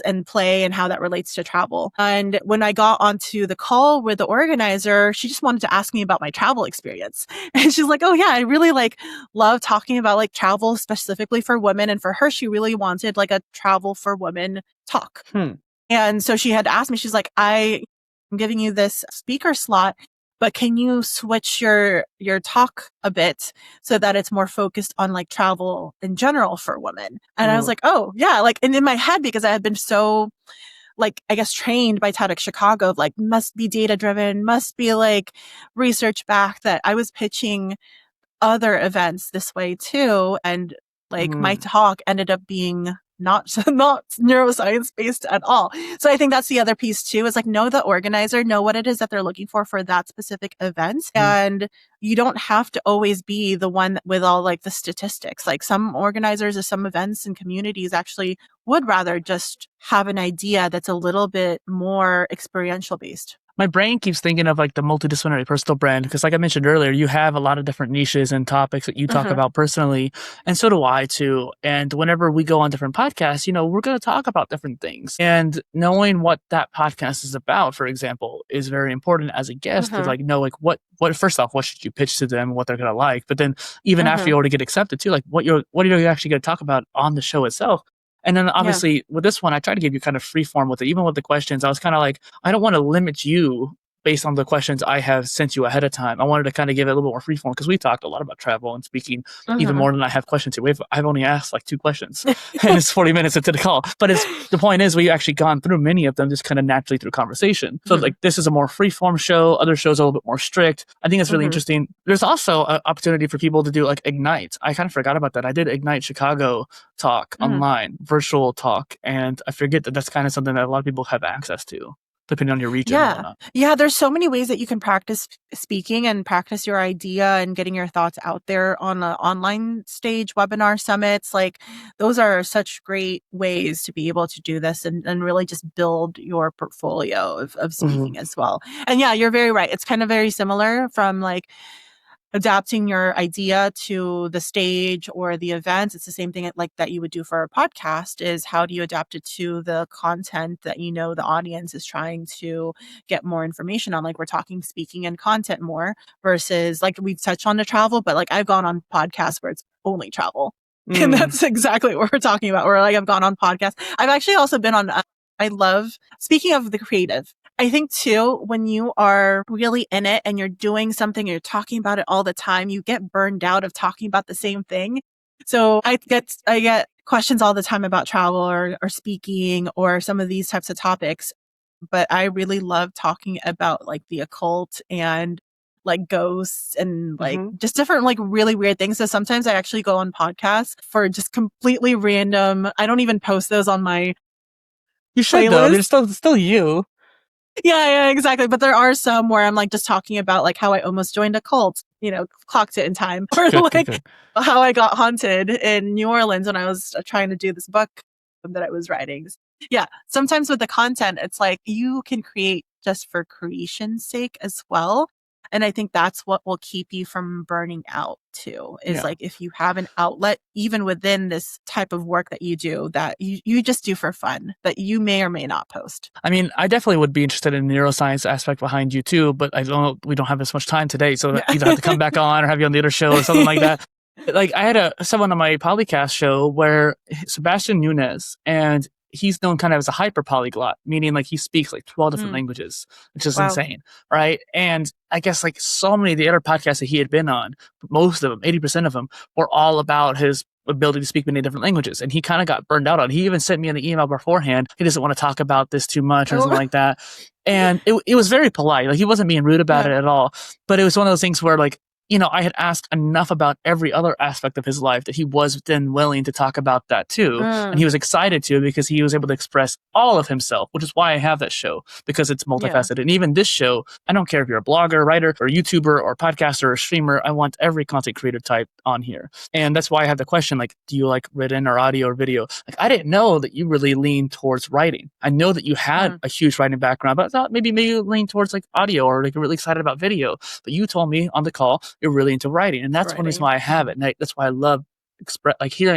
and play and how that relates to travel. And when I got onto the call with the organizer, she just wanted to ask me about my travel experience. And she's like, oh yeah, I really like love talking about like travel specifically for women. And for her, she really wanted like a travel for women talk. And so she had asked me, she's like, I'm giving you this speaker slot, but can you switch your talk a bit so that it's more focused on like travel in general for women? And I was like, oh yeah, like, and in my head, because I had been so like, I guess, trained by TEDx Chicago of like, must be data driven, must be like research backed, that I was pitching other events this way too. And like my talk ended up being not neuroscience based at all. So I think that's the other piece too, is like, know the organizer, know what it is that they're looking for that specific event. And you don't have to always be the one with all like the statistics. Like some organizers of some events and communities actually would rather just have an idea that's a little bit more experiential based. My brain keeps thinking of like the multidisciplinary personal brand, because like I mentioned earlier, you have a lot of different niches and topics that you talk about personally, and so do I too. And whenever we go on different podcasts, we're going to talk about different things, and knowing what that podcast is about, for example, is very important as a guest to like know like what first off, what should you pitch to them, what they're going to like, but then even after you already get accepted too, like what are you actually going to talk about on the show itself. And then obviously with this one, I try to give you kind of free form with it. Even with the questions, I was kind of like, I don't want to limit you based on the questions I have sent you ahead of time. I wanted to kind of give it a little more free form, because we talked a lot about travel and speaking even more than I have questions to. I've only asked like 2 questions and it's 40 minutes into the call. But the point is, we've actually gone through many of them just kind of naturally through conversation. So like this is a more free form show. Other shows are a little bit more strict. I think it's really interesting. There's also an opportunity for people to do like Ignite. I kind of forgot about that. I did Ignite Chicago talk online, virtual talk. And I forget that that's kind of something that a lot of people have access to, depending on your region and whatnot. Yeah, there's so many ways that you can practice speaking and practice your idea and getting your thoughts out there on an online stage, webinar summits. Like those are such great ways to be able to do this and really just build your portfolio of speaking as well. And yeah, you're very right. It's kind of very similar from like adapting your idea to the stage or the events. It's the same thing like that you would do for a podcast, is how do you adapt it to the content that the audience is trying to get more information on. Like we're talking speaking and content more versus like we've touched on the travel, but like I've gone on podcasts where it's only travel. And that's exactly what we're talking about. Where like I've gone on podcasts. I've actually also been on, I love, speaking of the creative, I think too, when you are really in it and you're doing something, you're talking about it all the time, you get burned out of talking about the same thing. So I get questions all the time about travel or speaking or some of these types of topics. But I really love talking about like the occult and like ghosts and like just different like really weird things. So sometimes I actually go on podcasts for just completely random. I don't even post those on my You should though. They're still you. Yeah, exactly. But there are some where I'm like just talking about like how I almost joined a cult, clocked it in time, or like how I got haunted in New Orleans when I was trying to do this book that I was writing. Yeah. Sometimes with the content, it's like you can create just for creation's sake as well. And I think that's what will keep you from burning out too, is like if you have an outlet, even within this type of work that you do, that you just do for fun, that you may or may not post. I mean, I definitely would be interested in the neuroscience aspect behind you too, but we don't have as much time today. So either have to come back on or have you on the other show or something like that. Like I had someone on my Polycast show where Sebastian Nunez, and he's known kind of as a hyper polyglot, meaning like he speaks like 12 different languages, which is insane, right? And I guess like so many of the other podcasts that he had been on, most of them, 80% of them, were all about his ability to speak many different languages. And he kind of got burned out on. He even sent me an email beforehand. He doesn't want to talk about this too much or something like that. And it was very polite. Like he wasn't being rude about it at all. But it was one of those things where like, I had asked enough about every other aspect of his life that he was then willing to talk about that too. And he was excited to, because he was able to express all of himself, which is why I have that show, because it's multifaceted. And even this show, I don't care if you're a blogger, writer, or YouTuber, or podcaster, or streamer, I want every content creator type on here. And that's why I have the question, like, do you like written or audio or video? Like, I didn't know that you really lean towards writing. I know that you had a huge writing background, but I thought maybe you lean towards like audio, or like you're really excited about video. But you told me on the call, you're really into writing. And that's one reason why I have it. And that's why I love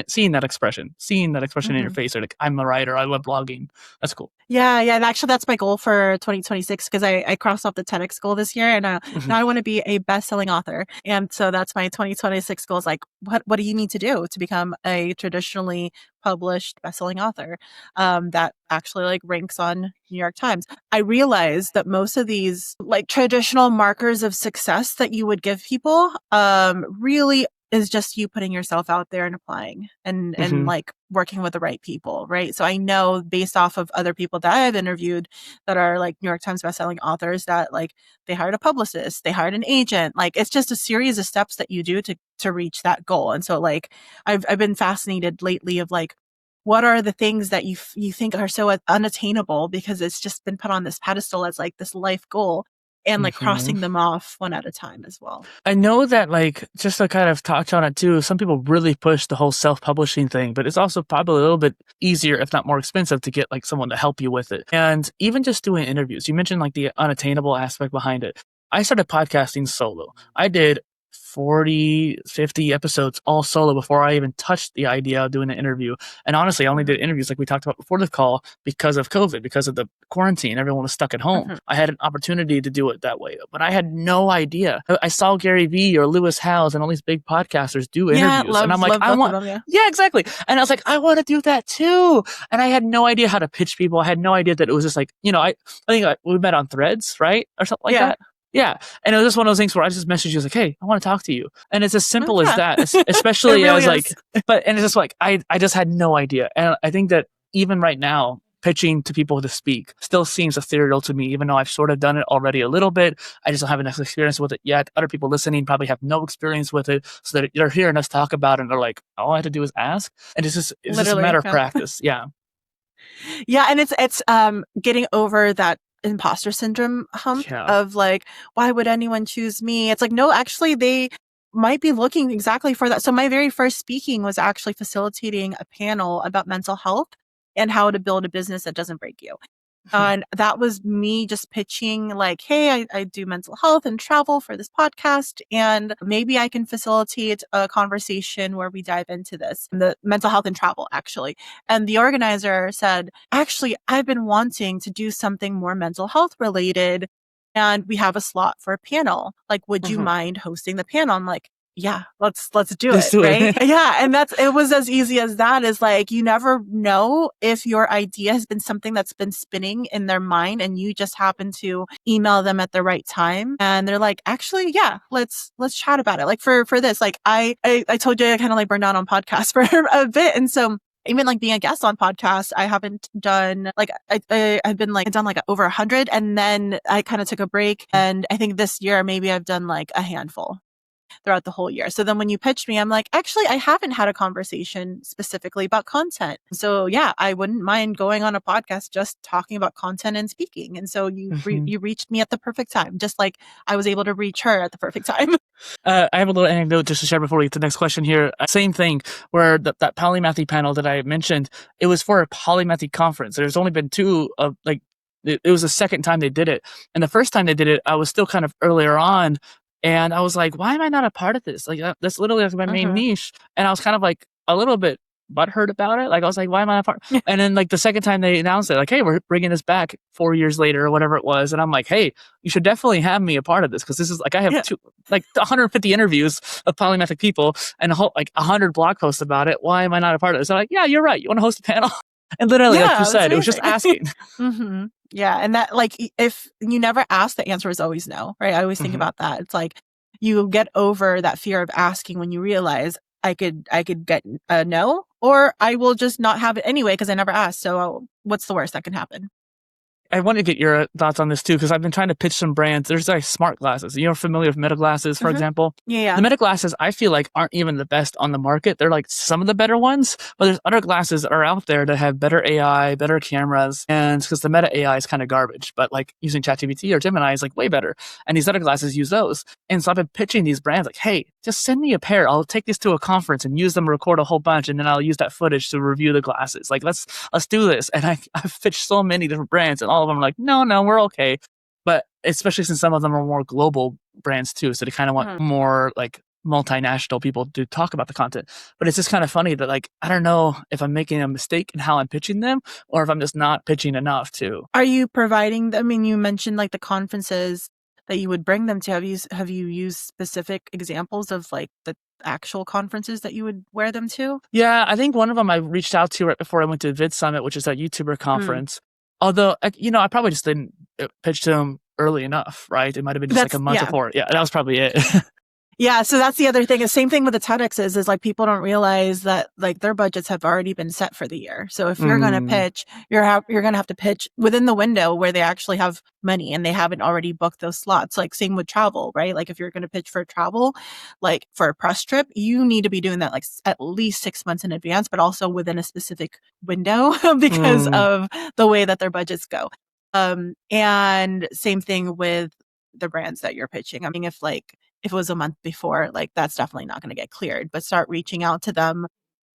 seeing that expression in your face. Or like, I'm a writer, I love blogging. That's cool. Yeah. And actually that's my goal for 2026, because I crossed off the TEDx goal this year, and now I want to be a best-selling author. And so that's my 2026 goal, is like, what do you need to do to become a traditionally published best-selling author that actually like ranks on New York Times? I realized that most of these like traditional markers of success that you would give people really is just you putting yourself out there and applying and like working with the right people, right? So I know based off of other people that I've interviewed that are like New York Times bestselling authors that like they hired a publicist, they hired an agent. Like it's just a series of steps that you do to reach that goal. And so like I've been fascinated lately of like what are the things that you think are so unattainable because it's just been put on this pedestal as like this life goal, and like crossing them off one at a time as well. I know that, like, just to kind of touch on it too, some people really push the whole self-publishing thing, but it's also probably a little bit easier, if not more expensive, to get like someone to help you with it. And even just doing interviews, you mentioned like the unattainable aspect behind it. I started podcasting solo. I did 40, 50 episodes all solo before I even touched the idea of doing an interview. And honestly, I only did interviews like we talked about before the call because of COVID, because of the quarantine. Everyone was stuck at home. I had an opportunity to do it that way, but I had no idea. I saw Gary Vee or Lewis Howes and all these big podcasters do interviews. And I'm like, I want, yeah, exactly. And I was like, I want to do that too. And I had no idea how to pitch people. I had no idea that it was just like, you know, I think we met on Threads, right? Or something like that. Yeah. And it was just one of those things where I just messaged you like, hey, I want to talk to you. And it's as simple as that. Especially really I was like, and it's just like, I just had no idea. And I think that even right now, pitching to people to speak still seems ethereal to me, even though I've sort of done it already a little bit. I just don't have enough experience with it yet. Other people listening probably have no experience with it. So that they're hearing us talk about it and they're like, all I have to do is ask. And it's just a matter of practice. Yeah. Yeah. And it's getting over that imposter syndrome hump of like, why would anyone choose me? It's like, no, actually they might be looking exactly for that. So my very first speaking was actually facilitating a panel about mental health and how to build a business that doesn't break you. And that was me just pitching like, hey, I do mental health and travel for this podcast, and maybe I can facilitate a conversation where we dive into this, the mental health and travel, actually. And the organizer said, actually, I've been wanting to do something more mental health related, and we have a slot for a panel. Like, would you mind hosting the panel? I'm like, yeah, let's do it, right? Yeah. And it was as easy as that. Is like, you never know if your idea has been something that's been spinning in their mind and you just happen to email them at the right time. And they're like, actually, yeah, let's chat about it. Like for this, like I told you I kind of like burned out on podcasts for a bit. And so even like being a guest on podcasts, I haven't done like, I've been like done like over 100. And then I kind of took a break. And I think this year, maybe I've done like a handful throughout the whole year. So then when you pitched me, I'm like, actually, I haven't had a conversation specifically about content. So yeah, I wouldn't mind going on a podcast just talking about content and speaking. And so you reached me at the perfect time, just like I was able to reach her at the perfect time. I have a little anecdote just to share before we get to the next question here. Same thing where that Polymathy panel that I mentioned, it was for a Polymathy conference. There's only been two of like, it was the second time they did it. And the first time they did it, I was still kind of earlier on. And I was like, why am I not a part of this? Like, that's literally like my main niche. And I was kind of like a little bit butthurt about it. Like, I was like, why am I not a part? And then like the second time they announced it, like, hey, we're bringing this back 4 years later or whatever it was. And I'm like, hey, you should definitely have me a part of this. Cause this is like, I have 150 interviews of polymathic people and like 100 blog posts about it. Why am I not a part of this? I'm like, yeah, you're right. You want to host a panel? And literally, like you said, it was just asking. Yeah. And that, like, if you never ask, the answer is always no, right? I always think about that. It's like, you get over that fear of asking when you realize I could get a no, or I will just not have it anyway because I never asked. So what's the worst that can happen? I want to get your thoughts on this too, because I've been trying to pitch some brands. There's like smart glasses. You're familiar with Meta glasses, for example? Yeah. The Meta glasses, I feel like aren't even the best on the market. They're like some of the better ones, but there's other glasses that are out there that have better AI, better cameras, and because the Meta AI is kind of garbage, but like using ChatGPT or Gemini is like way better. And these other glasses use those. And so I've been pitching these brands like, hey, just send me a pair. I'll take these to a conference and use them to record a whole bunch, and then I'll use that footage to review the glasses. Like, let's do this. And I've pitched so many different brands, and all of them are like, no, we're okay. But especially since some of them are more global brands too, so they kind of want more like multinational people to talk about the content. But it's just kind of funny that like, I don't know if I'm making a mistake in how I'm pitching them or if I'm just not pitching enough too. Are you providing, I mean, you mentioned like the conferences that you would bring them to. Have you used specific examples of like the actual conferences that you would wear them to? Yeah, I think one of them I reached out to right before I went to Vid Summit, which is that YouTuber conference. Although, you know, I probably just didn't pitch to them early enough, right? It might have been just like a month before. Yeah, that was probably it. Yeah, so that's the other thing. The same thing with the TEDx is like people don't realize that like their budgets have already been set for the year. So if you're going to pitch, you're going to have to pitch within the window where they actually have money and they haven't already booked those slots. Like same with travel, right? Like if you're going to pitch for travel, like for a press trip, you need to be doing that like at least 6 months in advance, but also within a specific window because of the way that their budgets go. And same thing with the brands that you're pitching. I mean, if it was a month before, like that's definitely not going to get cleared, but start reaching out to them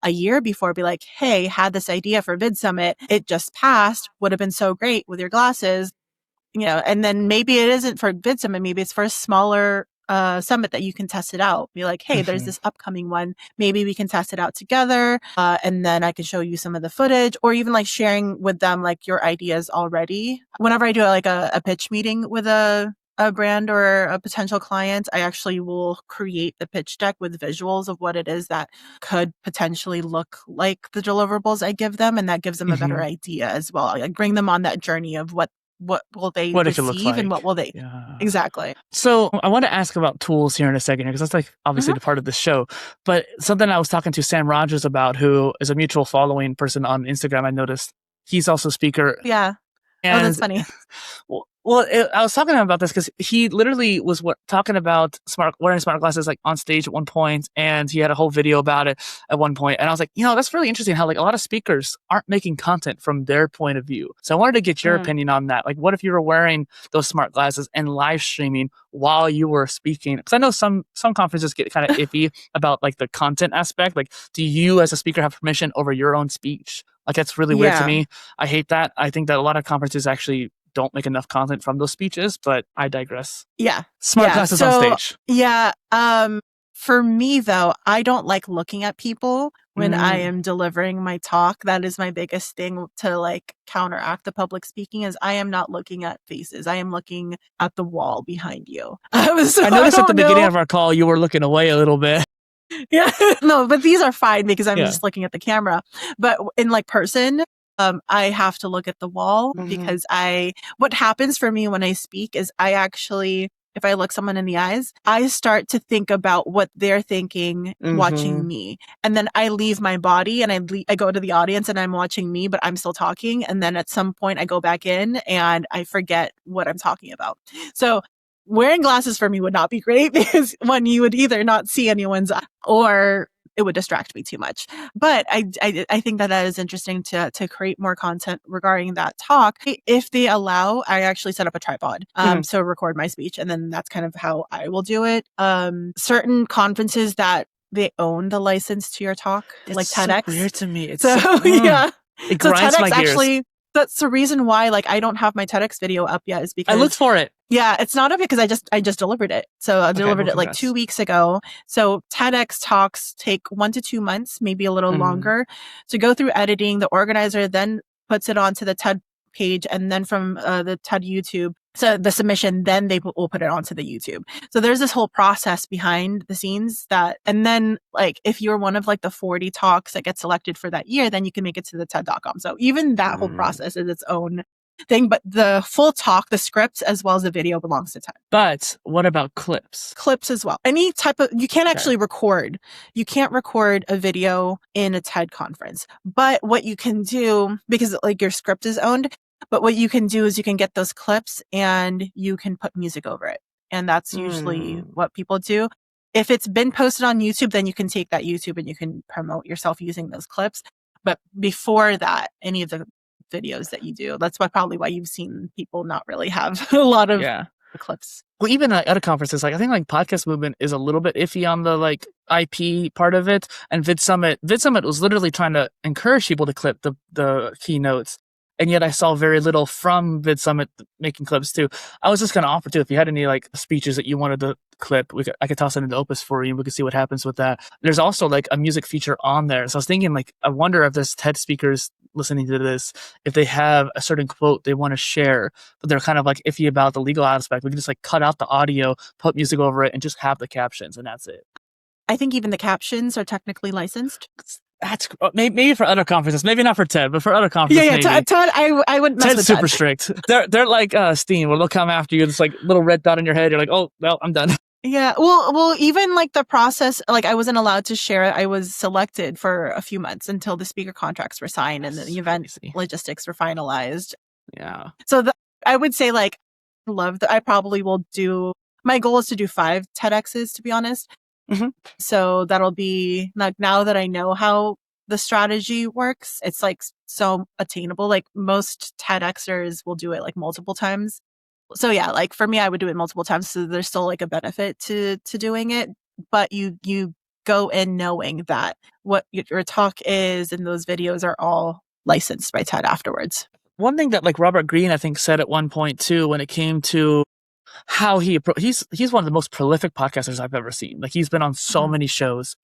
a year before, be like, hey, had this idea for Vid Summit. It just passed. Would have been so great with your glasses, and then maybe it isn't for Vid Summit. Maybe it's for a smaller summit that you can test it out. Be like, hey, there's this upcoming one. Maybe we can test it out together. And then I can show you some of the footage, or even like sharing with them like your ideas already. Whenever I do like a pitch meeting with a brand or a potential client, I actually will create the pitch deck with visuals of what it is that could potentially look like the deliverables I give them. And that gives them a better idea as well. Like bring them on that journey of what will they receive and what will they exactly. So I want to ask about tools here in a second, because that's like obviously the part of the show, but something I was talking to Sam Rogers about, who is a mutual following person on Instagram. I noticed he's also a speaker. Yeah. And, that's funny. Well, I was talking to him about this because he literally was talking about wearing smart glasses like on stage at one point, and he had a whole video about it at one point. And I was like, that's really interesting how like a lot of speakers aren't making content from their point of view. So I wanted to get your opinion on that. Like, what if you were wearing those smart glasses and live streaming while you were speaking? Because I know some conferences get kind of iffy about like the content aspect. Like, do you as a speaker have permission over your own speech? Like, that's really weird to me. I hate that. I think that a lot of conferences actually don't make enough content from those speeches, but I digress. Yeah. Smart glasses on stage. Yeah. For me though, I don't like looking at people when I am delivering my talk. That is my biggest thing to like counteract the public speaking, is I am not looking at faces. I am looking at the wall behind you. I noticed at the beginning of our call, you were looking away a little bit. Yeah. No, but these are fine because I'm just looking at the camera. But in like person, I have to look at the wall because what happens for me when I speak is if I look someone in the eyes, I start to think about what they're thinking watching me. And then I leave my body and I go to the audience and I'm watching me, but I'm still talking. And then at some point I go back in and I forget what I'm talking about. So wearing glasses for me would not be great because one, you would either not see anyone's eye or it would distract me too much. But I think that is interesting to create more content regarding that talk. If they allow, I actually set up a tripod to record my speech, and then that's kind of how I will do it. Certain conferences that they own the license to your talk, like TEDx. So weird to me. It's it grinds TEDx my gears. Actually, that's the reason why like I don't have my TEDx video up yet, is because I looked for it. Yeah, it's not up because I just delivered it. So I delivered it like 2 weeks ago. So TEDx talks take 1 to 2 months, maybe a little longer, to go through editing. The organizer then puts it onto the TED page, and then from the TED YouTube, so the submission, then they will put it onto the YouTube. So there's this whole process behind the scenes and then like if you're one of like the 40 talks that get selected for that year, then you can make it to the TED.com. So even that whole process is its own thing, but the full talk, the scripts, as well as the video belongs to TED. But what about clips? Clips as well. Any type of, you can't actually record. You can't record a video in a TED conference. But what you can do, because like your script is owned, but what you can do is you can get those clips and you can put music over it. And that's usually what people do. If it's been posted on YouTube, then you can take that YouTube and you can promote yourself using those clips. But before that, any of the videos that you do, that's probably why you've seen people not really have a lot of the clips. Well, even at other conferences, like I think like Podcast Movement is a little bit iffy on the like IP part of it, and Vid Summit was literally trying to encourage people to clip the keynotes. And yet I saw very little from Vid Summit making clips too. I was just going to offer too, if you had any like speeches that you wanted to clip, I could toss it into Opus for you and we could see what happens with that. There's also like a music feature on there. So I was thinking like, I wonder if there's TED speakers listening to this, if they have a certain quote they want to share, but they're kind of like iffy about the legal aspect. We can just like cut out the audio, put music over it, and just have the captions, and that's it. I think even the captions are technically licensed. That's maybe for other conferences, maybe not for TED, but for other conferences. Yeah, TED. I wouldn't mess with TED's super strict. They're like Steam, where they'll come after you. It's like little red dot on your head. You're like, oh well, I'm done. Yeah. Well, even like the process, like I wasn't allowed to share it. I was selected for a few months until the speaker contracts were signed and the event logistics were finalized. Yeah. So I would say like, I probably will my goal is to do 5 TEDx's, to be honest. So that'll be like, now that I know how the strategy works, it's like so attainable. Like most TEDxers will do it like multiple times. So yeah, like for me, I would do it multiple times. So there's still like a benefit to doing it, but you go in knowing that what your talk is and those videos are all licensed by TED afterwards. One thing that like Robert Greene, I think, said at one point too, when it came to how he's one of the most prolific podcasters I've ever seen. Like he's been on so many shows,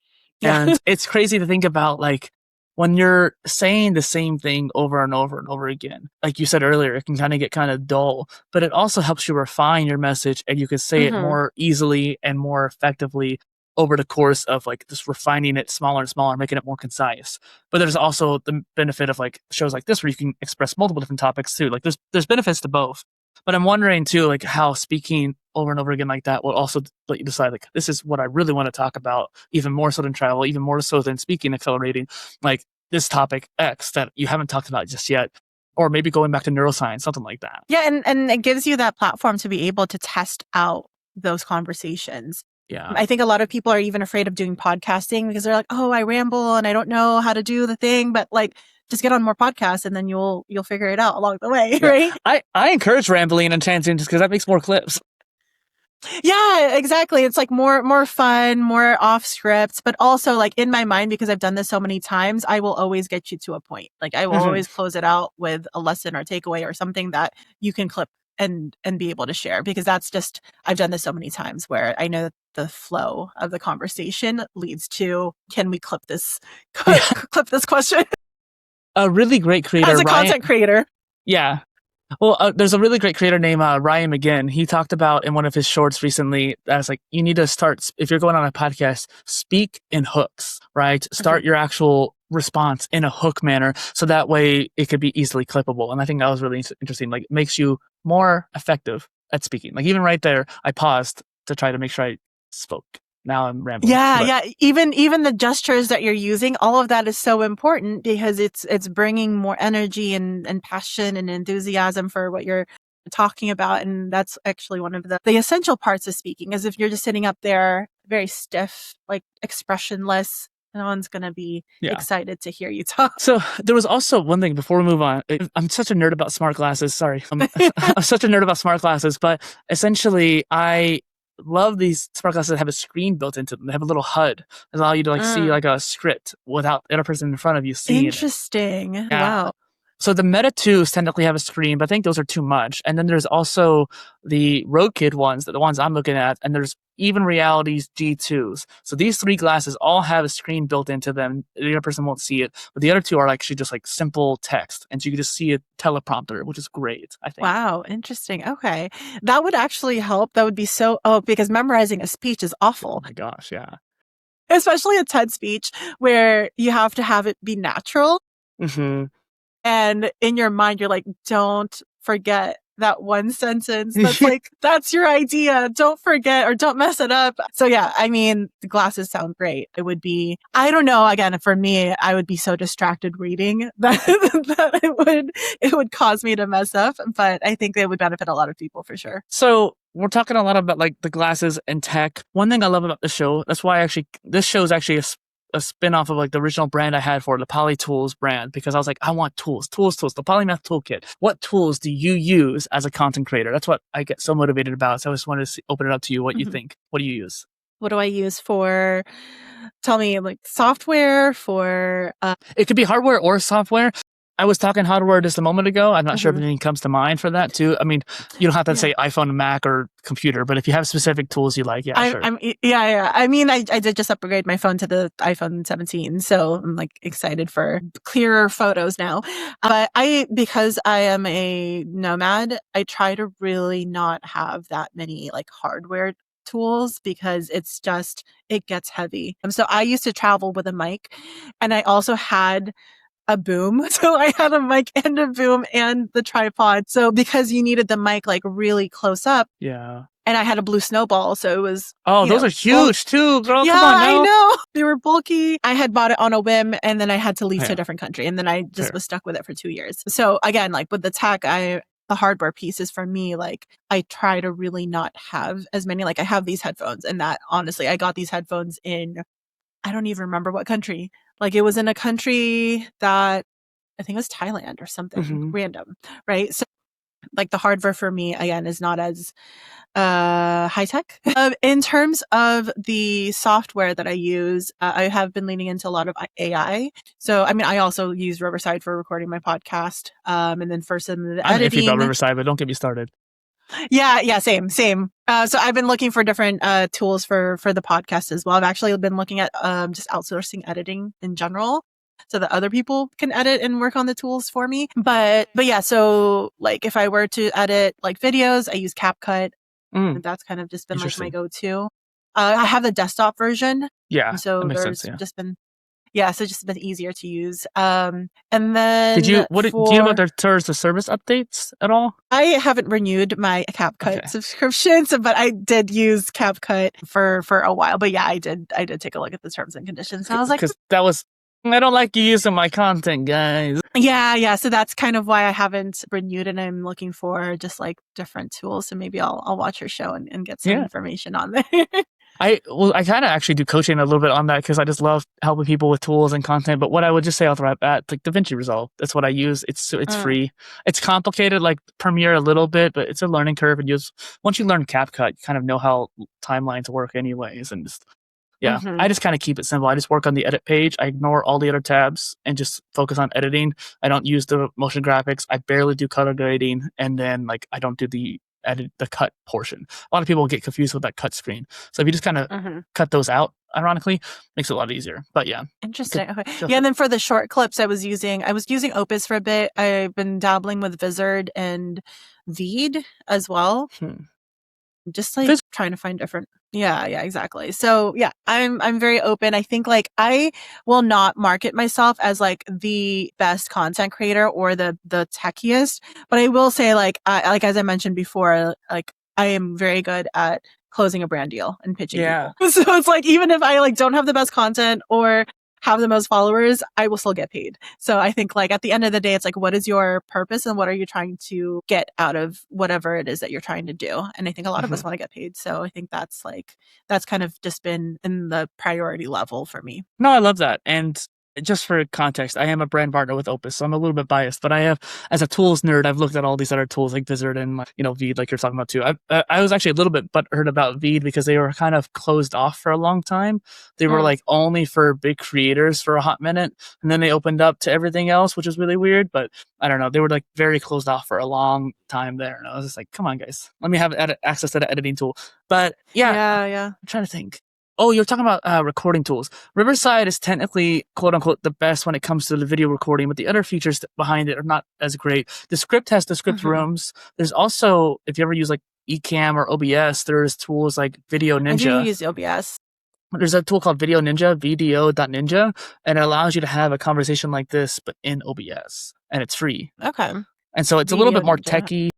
and it's crazy to think about like when you're saying the same thing over and over and over again. Like you said earlier, it can kind of get kind of dull, but it also helps you refine your message, and you can say it more easily and more effectively over the course of like just refining it smaller and smaller, making it more concise. But there's also the benefit of like shows like this where you can express multiple different topics too. Like there's benefits to both. But I'm wondering too, like how speaking over and over again like that will also let you decide, like, this is what I really want to talk about, even more so than travel, even more so than speaking, accelerating, like this topic X that you haven't talked about just yet, or maybe going back to neuroscience, something like that. Yeah, and it gives you that platform to be able to test out those conversations. Yeah. I think a lot of people are even afraid of doing podcasting because they're like, oh, I ramble and I don't know how to do the thing, but like, just get on more podcasts and then you'll figure it out along the way, right? I encourage rambling and tangents because that makes more clips. Yeah, exactly. It's like more fun, more off script, but also like in my mind, because I've done this so many times, I will always get you to a point. Like I will always close it out with a lesson or takeaway or something that you can clip and be able to share, because that's just, I've done this so many times where I know that the flow of the conversation leads to, can we clip this question? A really great creator, as a content creator. Yeah. Well, there's a really great creator named Ryan McGinn. He talked about in one of his shorts recently that's like, you need to start, if you're going on a podcast, speak in hooks, right? Start your actual response in a hook manner, so that way it could be easily clippable. And I think that was really interesting. Like, it makes you more effective at speaking. Like, even right there, I paused to try to make sure I spoke. Now I'm rambling. Yeah. Even the gestures that you're using, all of that is so important because it's bringing more energy and passion and enthusiasm for what you're talking about. And that's actually one of the essential parts of speaking, is if you're just sitting up there very stiff, like expressionless, no one's going to be excited to hear you talk. So there was also one thing before we move on. I'm such a nerd about smart glasses. Sorry. I'm such a nerd about smart glasses, but essentially I love these smart glasses that have a screen built into them. They have a little HUD that allow you to like see like a script without the other person in front of you seeing it. Interesting. Yeah. Wow. So the Meta 2s technically have a screen, but I think those are too much. And then there's also the Rokid ones, the ones I'm looking at, and there's Even Reality's G2s. So these 3 glasses all have a screen built into them. The other person won't see it, but the other 2 are actually just like simple text, and so you can just see a teleprompter, which is great, I think. Wow, interesting. Okay. That would actually help. That would be because memorizing a speech is awful. Oh my gosh, yeah. Especially a TED speech where you have to have it be natural. And in your mind, you're like, don't forget that one sentence. That's like, that's your idea. Don't forget or don't mess it up. So yeah, I mean, the glasses sound great. It would be, I don't know. Again, for me, I would be so distracted reading that it would cause me to mess up. But I think it would benefit a lot of people for sure. So we're talking a lot about like the glasses and tech. One thing I love about the show, that's why this show is actually a spin-off of like the original brand I had for the PolyTools brand, because I was like, I want tools, the Polymath toolkit. What tools do you use as a content creator? That's what I get so motivated about. So I just wanted to open it up to you. What you think? What do you use? What do I use for? Tell me, like software for? It could be hardware or software. I was talking hardware just a moment ago. I'm not sure if anything comes to mind for that too. I mean, you don't have to say iPhone, Mac, or computer, but if you have specific tools you like, sure. I mean, I did just upgrade my phone to the iPhone 17, so I'm like excited for clearer photos now. But because I am a nomad, I try to really not have that many like hardware tools because it gets heavy. So I used to travel with a mic, and I also had a boom. So I had a mic and a boom and the tripod. So because you needed the mic like really close up. Yeah. and I had a blue snowball. So it was, those are huge too, girl. Yeah, Come on now. I know. They were bulky. I had bought it on a whim, and then I had to leave to a different country, and then I just was stuck with it for 2 years. So again, like with the tech, the hardware pieces for me, like I try to really not have as many. Like I have these headphones, and that honestly, I got these headphones in, I don't even remember what country. Like it was in a country that I think it was Thailand or something random, right? So like the hardware for me again is not as high tech. In terms of the software that I use, I have been leaning into a lot of AI. So, I mean, I also use Riverside for recording my podcast. And then for some of the editing. I'm iffy about Riverside, but don't get me started. Yeah, same. So I've been looking for different tools for the podcast as well. I've actually been looking at just outsourcing editing in general, so that other people can edit and work on the tools for me. But yeah, so like if I were to edit like videos, I use CapCut. And that's kind of just been like my go-to. I have the desktop version. Yeah. So that makes there's sense, just been, so just been easier to use. And then do you know about their terms of service updates at all? I haven't renewed my CapCut subscription, but I did use CapCut for a while. But yeah, I did take a look at the terms and conditions. And I was like, because that was, I don't like you using my content, guys. Yeah. So that's kind of why I haven't renewed, and I'm looking for just like different tools. So maybe I'll watch your show and get some information on there. I kind of actually do coaching a little bit on that because I just love helping people with tools and content. But what I would just say off the right bat, like DaVinci Resolve, that's what I use. It's free. It's complicated, like Premiere a little bit, but it's a learning curve. And once you learn CapCut, you kind of know how timelines work anyways. And just, I just kind of keep it simple. I just work on the edit page. I ignore all the other tabs and just focus on editing. I don't use the motion graphics. I barely do color grading. And then like I don't do the cut portion. A lot of people get confused with that cut screen. So if you just kind of cut those out, ironically, makes it a lot easier. But yeah. Interesting. Okay. Yeah, and then for the short clips, I was using Opus for a bit. I've been dabbling with Vizard and Veed as well. Just like trying to find different. Yeah, exactly. So yeah, I'm very open. I think like I will not market myself as like the best content creator or the techiest, but I will say like as I mentioned before, like I am very good at closing a brand deal and pitching people. So it's like even if I like don't have the best content or have the most followers, I will still get paid. So I think like at the end of the day, it's like, what is your purpose and what are you trying to get out of whatever it is that you're trying to do? And I think a lot of us want to get paid. So I think that's kind of just been in the priority level for me. No, I love that. And just for context, I am a brand partner with Opus, so I'm a little bit biased, but I have, as a tools nerd, I've looked at all these other tools like Vizard and, Veed, like you're talking about too. I was actually a little bit butthurt about Veed because they were kind of closed off for a long time. They were like only for big creators for a hot minute, and then they opened up to everything else, which was really weird, but I don't know. They were like very closed off for a long time there, and I was just like, come on, guys, let me have access to the editing tool. But yeah. I'm trying to think. Oh, you're talking about recording tools. Riverside is technically, quote unquote, the best when it comes to the video recording, but the other features behind it are not as great. The script has the script rooms. There's also, if you ever use like Ecamm or OBS, there's tools like Video Ninja. I do use OBS. There's a tool called Video Ninja, VDO.ninja, and it allows you to have a conversation like this, but in OBS, and it's free. Okay. And so it's a little bit more techy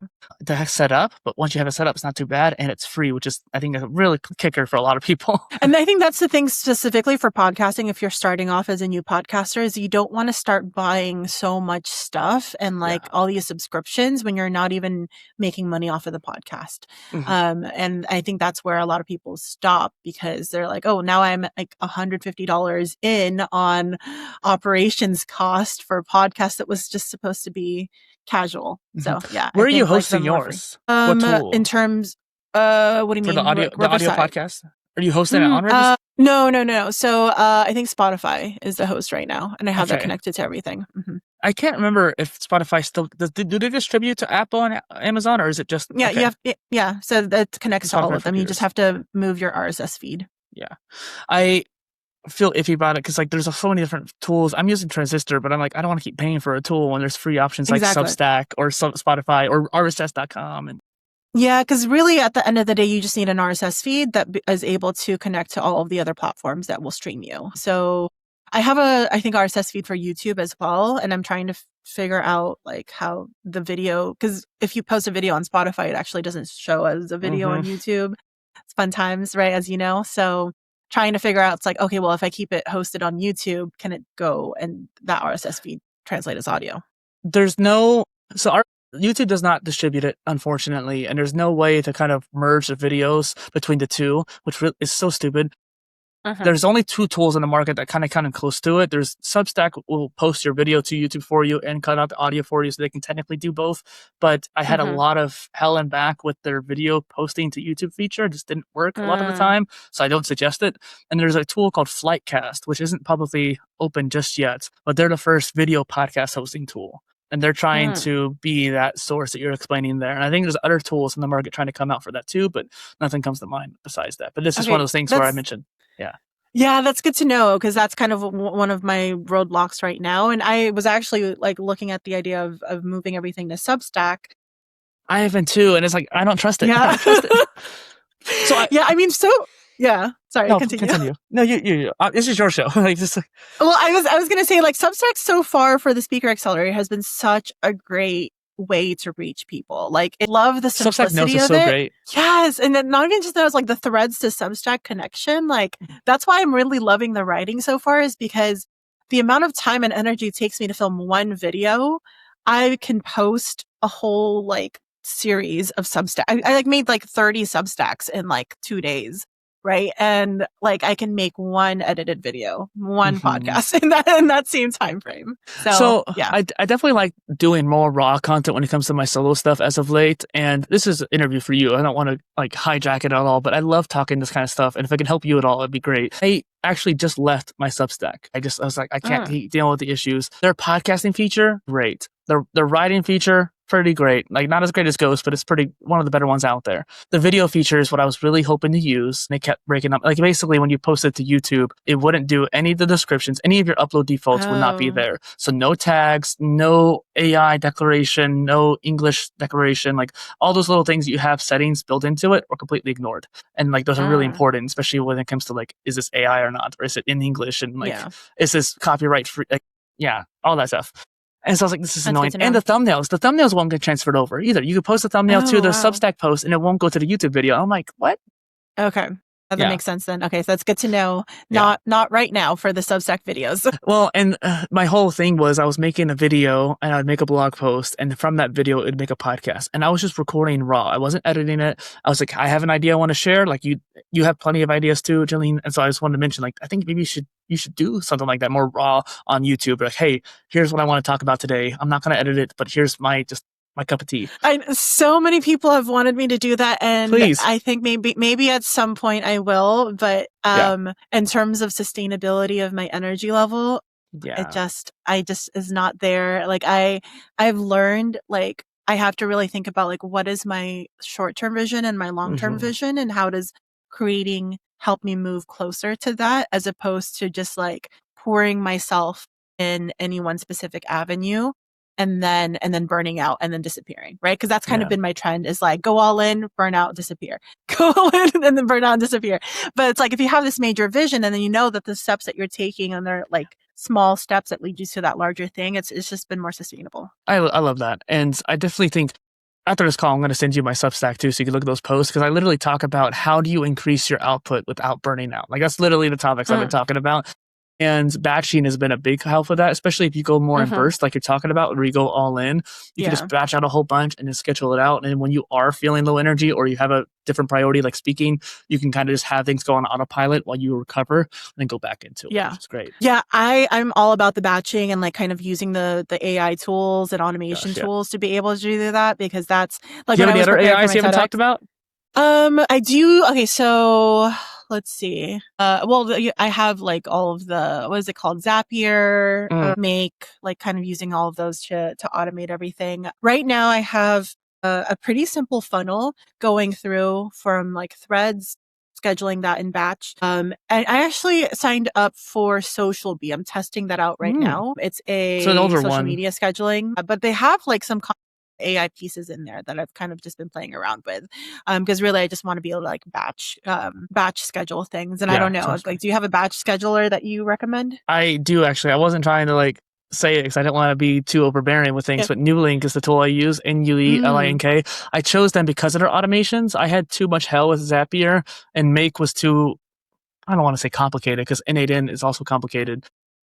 to set up, but once you have it set up, it's not too bad, and it's free, which is, I think, a really kicker for a lot of people. And I think that's the thing specifically for podcasting. If you're starting off as a new podcaster, is you don't want to start buying so much stuff and like all these subscriptions when you're not even making money off of the podcast. And I think that's where a lot of people stop because they're like, oh, now I'm like $150 in on operations cost for a podcast that was just supposed to be casual. So yeah. Where are you hosting yours? What tool? In terms, what do you mean? For the audio podcast? Are you hosting it on Riverside? No. So I think Spotify is the host right now, and I have that connected to everything. I can't remember if Spotify still do they distribute to Apple and Amazon, or is it just you have so that connects to all of them. You just have to move your RSS feed. Yeah, I feel iffy about it because like there's so many different tools. I'm using Transistor, but I'm like I don't want to keep paying for a tool when there's free options like Substack or Spotify or RSS.com and. Yeah, because really at the end of the day, you just need an RSS feed that is able to connect to all of the other platforms that will stream you. So I have I think RSS feed for YouTube as well. And I'm trying to figure out like how the video, because if you post a video on Spotify, it actually doesn't show as a video on YouTube. It's fun times, right? As you know. So trying to figure out, it's like, okay, well, if I keep it hosted on YouTube, can it go and that RSS feed translate as audio? YouTube does not distribute it, unfortunately, and there's no way to kind of merge the videos between the two, which is so stupid. There's only 2 tools in the market that kind of close to it. There's Substack will post your video to YouTube for you and cut out the audio for you, so they can technically do both. But I had a lot of hell and back with their video posting to YouTube feature. It just didn't work a lot of the time, so I don't suggest it. And there's a tool called Flightcast, which isn't publicly open just yet, but they're the first video podcast hosting tool. And they're trying to be that source that you're explaining there. And I think there's other tools in the market trying to come out for that too, but nothing comes to mind besides that. But this is one of those things where I mentioned. Yeah, that's good to know, because that's kind of one of my roadblocks right now. And I was actually like looking at the idea of moving everything to Substack. I have been too, and it's like, I don't trust it. Yeah. I don't trust it. Sorry, no, continue. No, you. This is your show. Well, I was going to say, like, Substack so far for the Speaker Accelerator has been such a great way to reach people. Like, I love the simplicity of it. Great. Yes, and then not even just those, like the threads to Substack connection. Like, that's why I'm really loving the writing so far, is because the amount of time and energy it takes me to film one video, I can post a whole like series of Substack. I like made like 30 Substacks in like 2 days. Right. And like, I can make one edited video, one podcast in that same time frame. So yeah, I definitely like doing more raw content when it comes to my solo stuff as of late. And this is an interview for you. I don't want to like hijack it at all, but I love talking this kind of stuff. And if I can help you at all, it'd be great. I actually just left my Substack. I was like, I can't keep dealing with the issues. Their podcasting feature, great. Their writing feature, pretty great. Like, not as great as Ghost, but it's pretty one of the better ones out there. The video feature is what I was really hoping to use. And they kept breaking up. Like, basically, when you post it to YouTube, it wouldn't do any of the descriptions. Any of your upload defaults would not be there. So no tags, no AI declaration, no English declaration. Like, all those little things that you have settings built into it were completely ignored. And like, those are really important, especially when it comes to like, is this AI or not? Or is it in English? And like, is this copyright free? Like, all that stuff. And so I was like, this is annoying. And the thumbnails won't get transferred over either. You could post a thumbnail to the Substack post and it won't go to the YouTube video. I'm like, what? Okay. That makes sense then. Okay, so that's good to know. Not right now for the Substack videos. Well, and my whole thing was I was making a video and I'd make a blog post, and from that video, it'd make a podcast. And I was just recording raw. I wasn't editing it. I was like, I have an idea I want to share. Like, you have plenty of ideas too, Geleen. And so I just wanted to mention, like, I think maybe you should do something like that, more raw on YouTube. Like, hey, here's what I want to talk about today. I'm not going to edit it, but here's my cup of tea. So many people have wanted me to do that, and please. I think maybe at some point I will. But in terms of sustainability of my energy level, I just is not there. Like, I've learned, like, I have to really think about, like, what is my short-term vision and my long-term vision, and how does creating help me move closer to that, as opposed to just like pouring myself in any one specific avenue and then burning out and then disappearing, right? Because that's kind of been my trend, is like, go all in, burn out, disappear. Go all in and then burn out and disappear. But it's like, if you have this major vision and then you know that the steps that you're taking and they're like small steps that lead you to that larger thing, it's just been more sustainable. I love that. And I definitely think after this call, I'm going to send you my Substack too, so you can look at those posts, because I literally talk about how do you increase your output without burning out. Like, that's literally the topics I've been talking about. And batching has been a big help with that, especially if you go more in bursts, like you're talking about, where you go all in. You can just batch out a whole bunch and then schedule it out. And when you are feeling low energy or you have a different priority, like speaking, you can kind of just have things go on autopilot while you recover and then go back into it. Yeah. Which is great. Yeah. I'm all about the batching and like kind of using the AI tools and automation tools to be able to do that, because that's like, do you have any other AIs you haven't talked about? I do. Okay. So let's see. I have like all of the, what is it called? Zapier, Make, like kind of using all of those to automate everything. Right now I have a pretty simple funnel going through from like threads, scheduling that in batch. And I actually signed up for Social Bee. I'm testing that out right now. It's an older social media scheduling, but they have like some AI pieces in there that I've kind of just been playing around with. Because really I just want to be able to like batch schedule things. And I don't know, like, do you have a batch scheduler that you recommend? I do actually. I wasn't trying to like say it because I didn't want to be too overbearing with things, but Nulink is the tool I use, Nuelink. I chose them because of their automations. I had too much hell with Zapier, and Make was too, I don't want to say complicated because N8N is also complicated,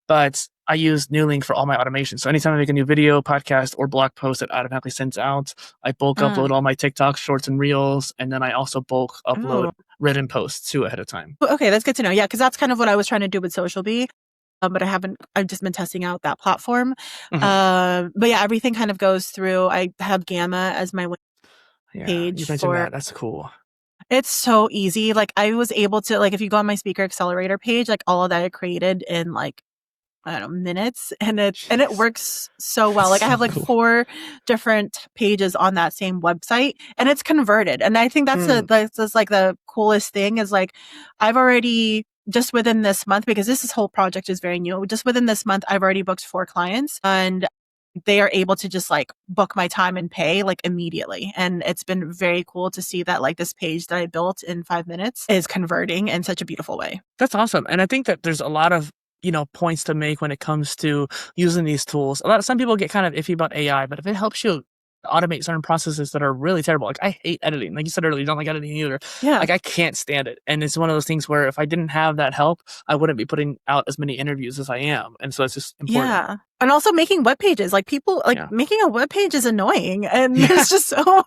but I use Nulink for all my automations. So anytime I make a new video, podcast, or blog post, it automatically sends out. I bulk upload all my TikTok shorts and reels, and then I also bulk upload written posts too ahead of time. Okay, that's good to know. Yeah, because that's kind of what I was trying to do with Social Bee. But I've just been testing out that platform. But yeah, everything kind of goes through. I have Gamma as my page. You mentioned that. That's cool. It's so easy. Like I was able to, like, if you go on my Speaker Accelerator page, like all of that I created in like, I don't know, minutes, and it works so well. Like I have like 4 different pages on that same website, and it's converted. And I think that's that's like the coolest thing is like I've already, just within this month, because this whole project is very new, just within this month, I've already booked 4 clients, and they are able to just like book my time and pay like immediately. And it's been very cool to see that like this page that I built in 5 minutes is converting in such a beautiful way. That's awesome. And I think that there's a lot of, points to make when it comes to using these tools. Some people get kind of iffy about AI, but if it helps you automate certain processes that are really terrible, like I hate editing. Like you said earlier, you don't like editing either. Yeah. Like I can't stand it. And it's one of those things where if I didn't have that help, I wouldn't be putting out as many interviews as I am. And so it's just important. Yeah. And also making web pages. Like people, like making a web page is annoying. And it's just so...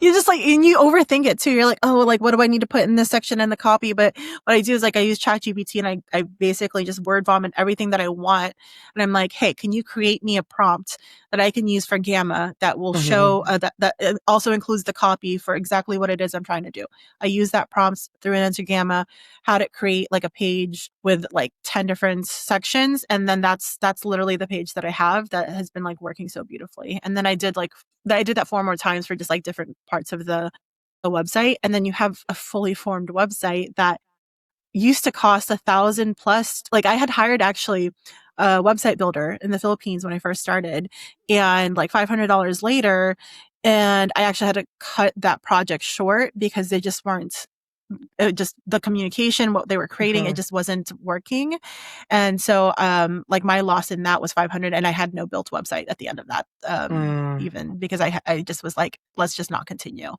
You just like, and you overthink it too. You're like, oh, like, what do I need to put in this section in the copy? But what I do is like, I use ChatGPT and I basically just word vomit everything that I want. And I'm like, hey, can you create me a prompt that I can use for Gamma that will show that it also includes the copy for exactly what it is I'm trying to do. I use that prompt, threw it into Gamma, had it create like a page with like 10 different sections. And then that's literally the page that I have that has been like working so beautifully. And then I did that 4 more times for just like different parts of the website. And then you have a fully formed website that used to cost $1,000+. Like I had hired actually a website builder in the Philippines when I first started, and like $500 later. And I actually had to cut that project short because they just weren't, just the communication, what they were creating, it just wasn't working. And so, like my loss in that was 500, and I had no built website at the end of that, even because I just was like, let's just not continue.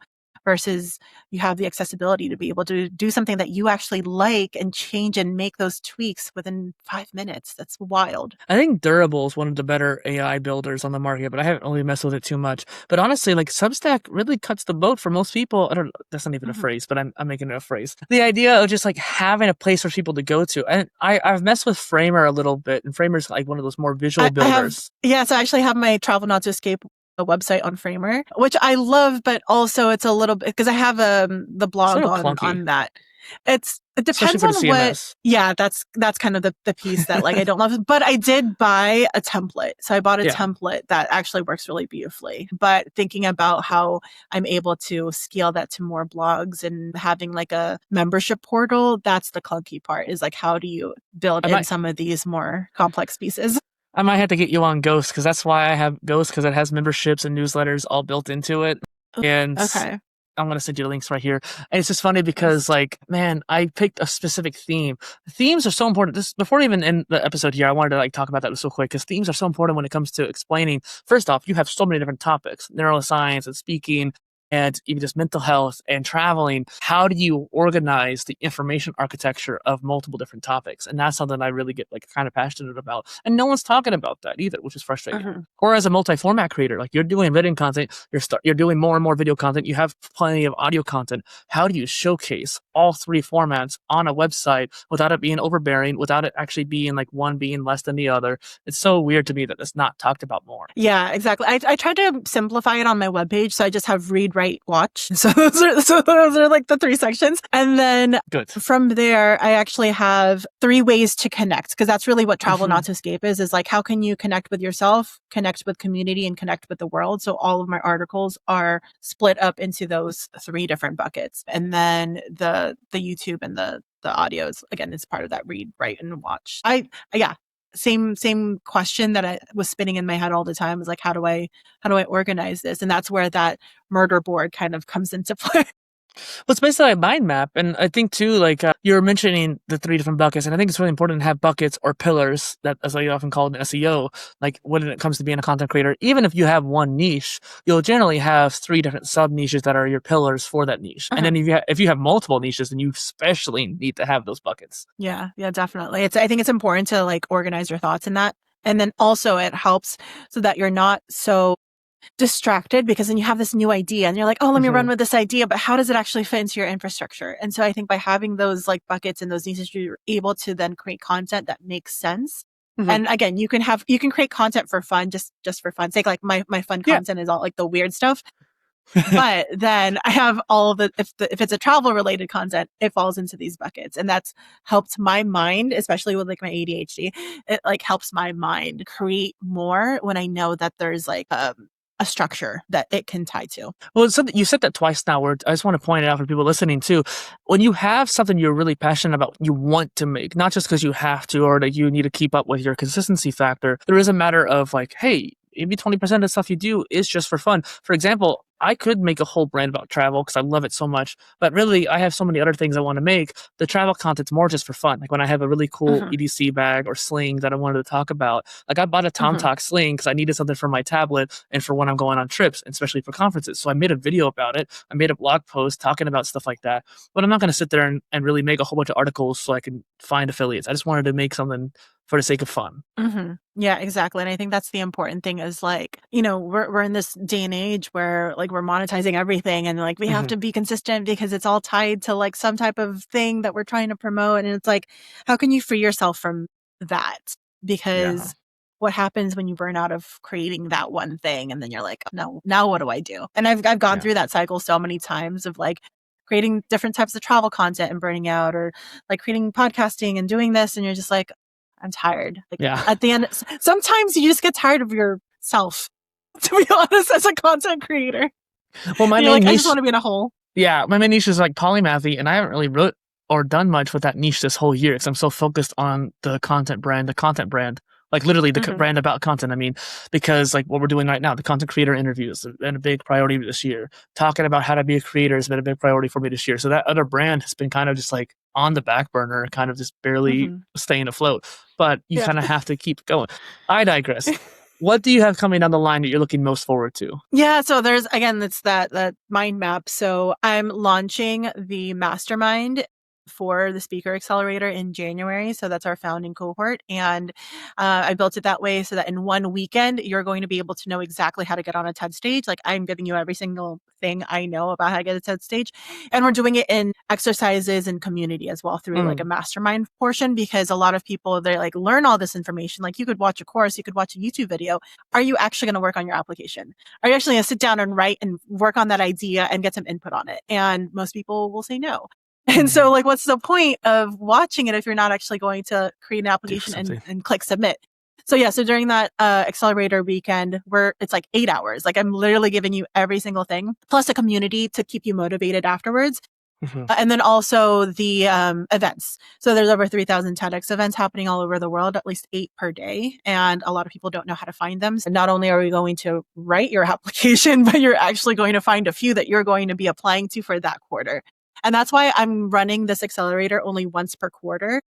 Versus you have the accessibility to be able to do something that you actually like and change and make those tweaks within 5 minutes. That's wild. I think Durable is one of the better AI builders on the market, but I haven't really messed with it too much. But honestly, like Substack really cuts the boat for most people. I don't know, that's not even a phrase, but I'm making it a phrase. The idea of just like having a place for people to go to. And I've messed with Framer a little bit, and Framer's like one of those more visual builders. So I actually have my Travel Not to Escape a website on Framer, which I love, but also it's a little bit because I have the blog on that. It depends on what. Yeah, that's kind of the piece that like I don't love. But I did buy a template, so I bought a template that actually works really beautifully. But thinking about how I'm able to scale that to more blogs and having like a membership portal, that's the clunky part. Is like how do you build in some of these more complex pieces? I might have to get you on Ghost because that's why I have Ghost, because it has memberships and newsletters all built into it. And I'm going to send you the links right here. And it's just funny because like, man, I picked a specific theme. Themes are so important. Before we even end the episode here, I wanted to like talk about that so quick because themes are so important when it comes to explaining. First off, you have so many different topics, neuroscience and speaking, and even just mental health and traveling. How do you organize the information architecture of multiple different topics? And that's something I really get like kind of passionate about. And no one's talking about that either, which is frustrating. Or as a multi-format creator, like you're doing written content, you're doing more and more video content, you have plenty of audio content. How do you showcase all 3 formats on a website without it being overbearing, without it actually being like one being less than the other? It's so weird to me that it's not talked about more. Yeah, exactly. I tried to simplify it on my webpage, so I just have read, write, watch. So those are like the 3 sections. And then from there, I actually have 3 ways to connect, because that's really what Travel Not to Escape is like, how can you connect with yourself, connect with community, and connect with the world? So all of my articles are split up into those 3 different buckets. And then the YouTube and the audios, again, is part of that read, write, and watch. same question that I was spinning in my head all the time is like, how do I organize this? And that's where that murder board kind of comes into play. Well, it's basically a mind map. And I think too, like you were mentioning the 3 different buckets. And I think it's really important to have buckets or pillars that, as I often call it in SEO, like when it comes to being a content creator, even if you have one niche, you'll generally have 3 different sub niches that are your pillars for that niche. And then if you have multiple niches, then you especially need to have those buckets. Yeah, definitely. I think it's important to like organize your thoughts in that. And then also it helps so that you're not so distracted, because then you have this new idea and you're like, oh, let me run with this idea, but how does it actually fit into your infrastructure? And so I think by having those like buckets and those niches, you're able to then create content that makes sense. And again, you can create content for fun, just for fun's sake. Like my fun content is all like the weird stuff. But then I have all of if it's a travel related content, it falls into these buckets. And that's helped my mind, especially with like my ADHD, it like helps my mind create more when I know that there's like a structure that it can tie to. Well, you said that twice now, where I just want to point it out for people listening too. When you have something you're really passionate about, you want to make, not just because you have to or that you need to keep up with your consistency factor. There is a matter of like, hey, maybe 20% of the stuff you do is just for fun. For example, I could make a whole brand about travel because I love it so much, but really I have so many other things I want to make. The travel content's more just for fun. Like when I have a really cool EDC bag or sling that I wanted to talk about, like I bought a TomTalk sling because I needed something for my tablet and for when I'm going on trips, and especially for conferences. So I made a video about it. I made a blog post talking about stuff like that, but I'm not going to sit there and really make a whole bunch of articles so I can find affiliates. I just wanted to make something for the sake of fun. Yeah, exactly. And I think that's the important thing is like, we're in this day and age where like we're monetizing everything and like we have to be consistent because it's all tied to like some type of thing that we're trying to promote. And it's like, how can you free yourself from that? Because what happens when you burn out of creating that one thing and then you're like, no, now what do I do? And I've gone through that cycle so many times of like creating different types of travel content and burning out, or like creating podcasting and doing this. And you're just like, I'm tired. Like at the end, sometimes you just get tired of yourself, to be honest, as a content creator. Well, my main niche, I just want to be in a hole. Yeah, my main niche is like Polymathy, and I haven't really wrote or done much with that niche this whole year because I'm so focused on the content brand, like literally the brand about content. I mean, because like what we're doing right now, the content creator interviews have been a big priority this year. Talking about how to be a creator has been a big priority for me this year. So that other brand has been kind of just like on the back burner, kind of just barely staying afloat. But you kind of have to keep going. I digress. What do you have coming down the line that you're looking most forward to? Yeah, so there's, again, it's that mind map. So I'm launching the mastermind for the Speaker Accelerator in January. So that's our founding cohort. And I built it that way so that in one weekend, you're going to be able to know exactly how to get on a TED stage. Like I'm giving you every single thing I know about how to get a TED stage. And we're doing it in exercises and community as well through like a mastermind portion, because a lot of people, they like learn all this information. Like you could watch a course, you could watch a YouTube video. Are you actually going to work on your application? Are you actually going to sit down and write and work on that idea and get some input on it? And most people will say no. And so like, what's the point of watching it if you're not actually going to create an application and click submit? So yeah, so during that accelerator weekend, it's like 8 hours. Like I'm literally giving you every single thing, plus a community to keep you motivated afterwards. And then also the events. So there's over 3,000 TEDx events happening all over the world, at least 8 per day. And a lot of people don't know how to find them. So not only are we going to write your application, but you're actually going to find a few that you're going to be applying to for that quarter. And that's why I'm running this accelerator only once per quarter.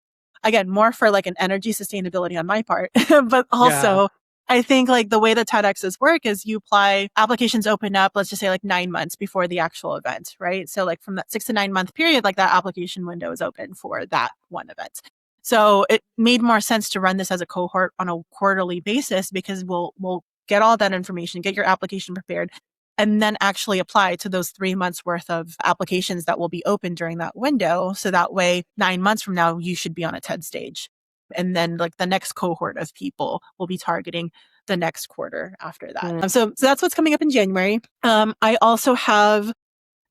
Again, more for like an energy sustainability on my part, but also I think like the way the TEDx's work is you apply, applications open up, let's just say like 9 months before the actual event, right? So like from that 6 to 9 month period, like that application window is open for that one event. So it made more sense to run this as a cohort on a quarterly basis because we'll get all that information, get your application prepared, and then actually apply to those 3 months worth of applications that will be open during that window. So that way, 9 months from now, you should be on a TED stage. And then like the next cohort of people will be targeting the next quarter after that. So that's what's coming up in January. I also have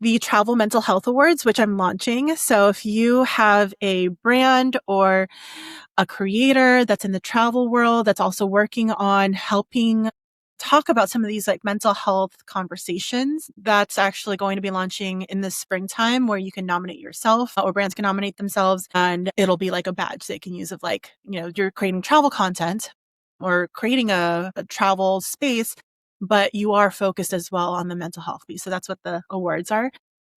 the Travel Mental Health Awards, which I'm launching. So if you have a brand or a creator that's in the travel world, that's also working on helping talk about some of these like mental health conversations. That's actually going to be launching in the springtime, where you can nominate yourself, or brands can nominate themselves, and it'll be like a badge they can use of like, you're creating travel content or creating a travel space, but you are focused as well on the mental health piece. So that's what the awards are.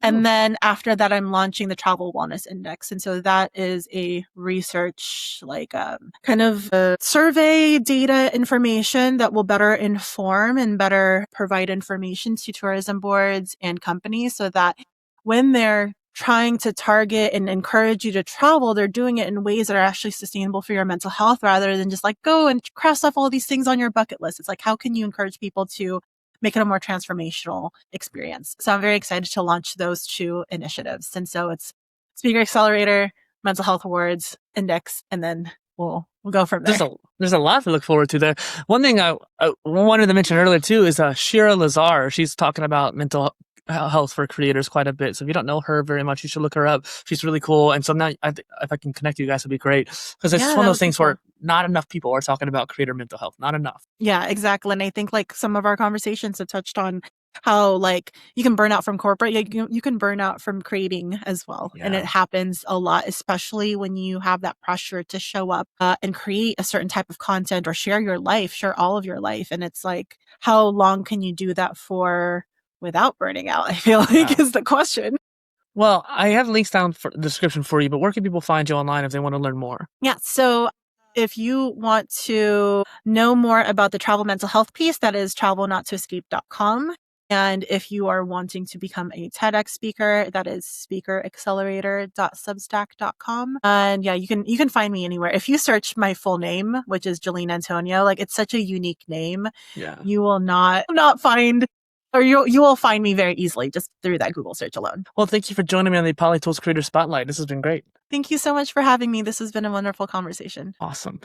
And then after that, I'm launching the Travel Wellness Index. And so that is a research, like kind of a survey data information that will better inform and better provide information to tourism boards and companies, so that when they're trying to target and encourage you to travel, they're doing it in ways that are actually sustainable for your mental health, rather than just like go and cross off all these things on your bucket list. It's like, how can you encourage people to make it a more transformational experience? So I'm very excited to launch those 2 initiatives. And so it's Speaker Accelerator, Mental Health Awards Index, and then we'll go from there. There's a lot to look forward to there. One thing I wanted to mention earlier too is Shira Lazar. She's talking about mental health for creators quite a bit. So if you don't know her very much, you should look her up. She's really cool. And so now if I can connect you guys, it'd be great, because it's one of those things where not enough people are talking about creator mental health. Not enough. Yeah, exactly. And I think like some of our conversations have touched on how like you can burn out from corporate. You can burn out from creating as well. Yeah. And it happens a lot, especially when you have that pressure to show up and create a certain type of content or share your life, share all of your life. And it's like, how long can you do that for without burning out, I feel like is the question. Well, I have links down for the description for you, but where can people find you online if they want to learn more? Yeah. So if you want to know more about the travel mental health piece, that is travelnottoescape.com. And if you are wanting to become a TEDx speaker, that is speakeraccelerator.substack.com. And yeah, you can find me anywhere. If you search my full name, which is Geleen Antonio, like it's such a unique name. Yeah. You will not find, or you will find me very easily just through that Google search alone. Well, thank you for joining me on the PolyTools Creator Spotlight. This has been great. Thank you so much for having me. This has been a wonderful conversation. Awesome.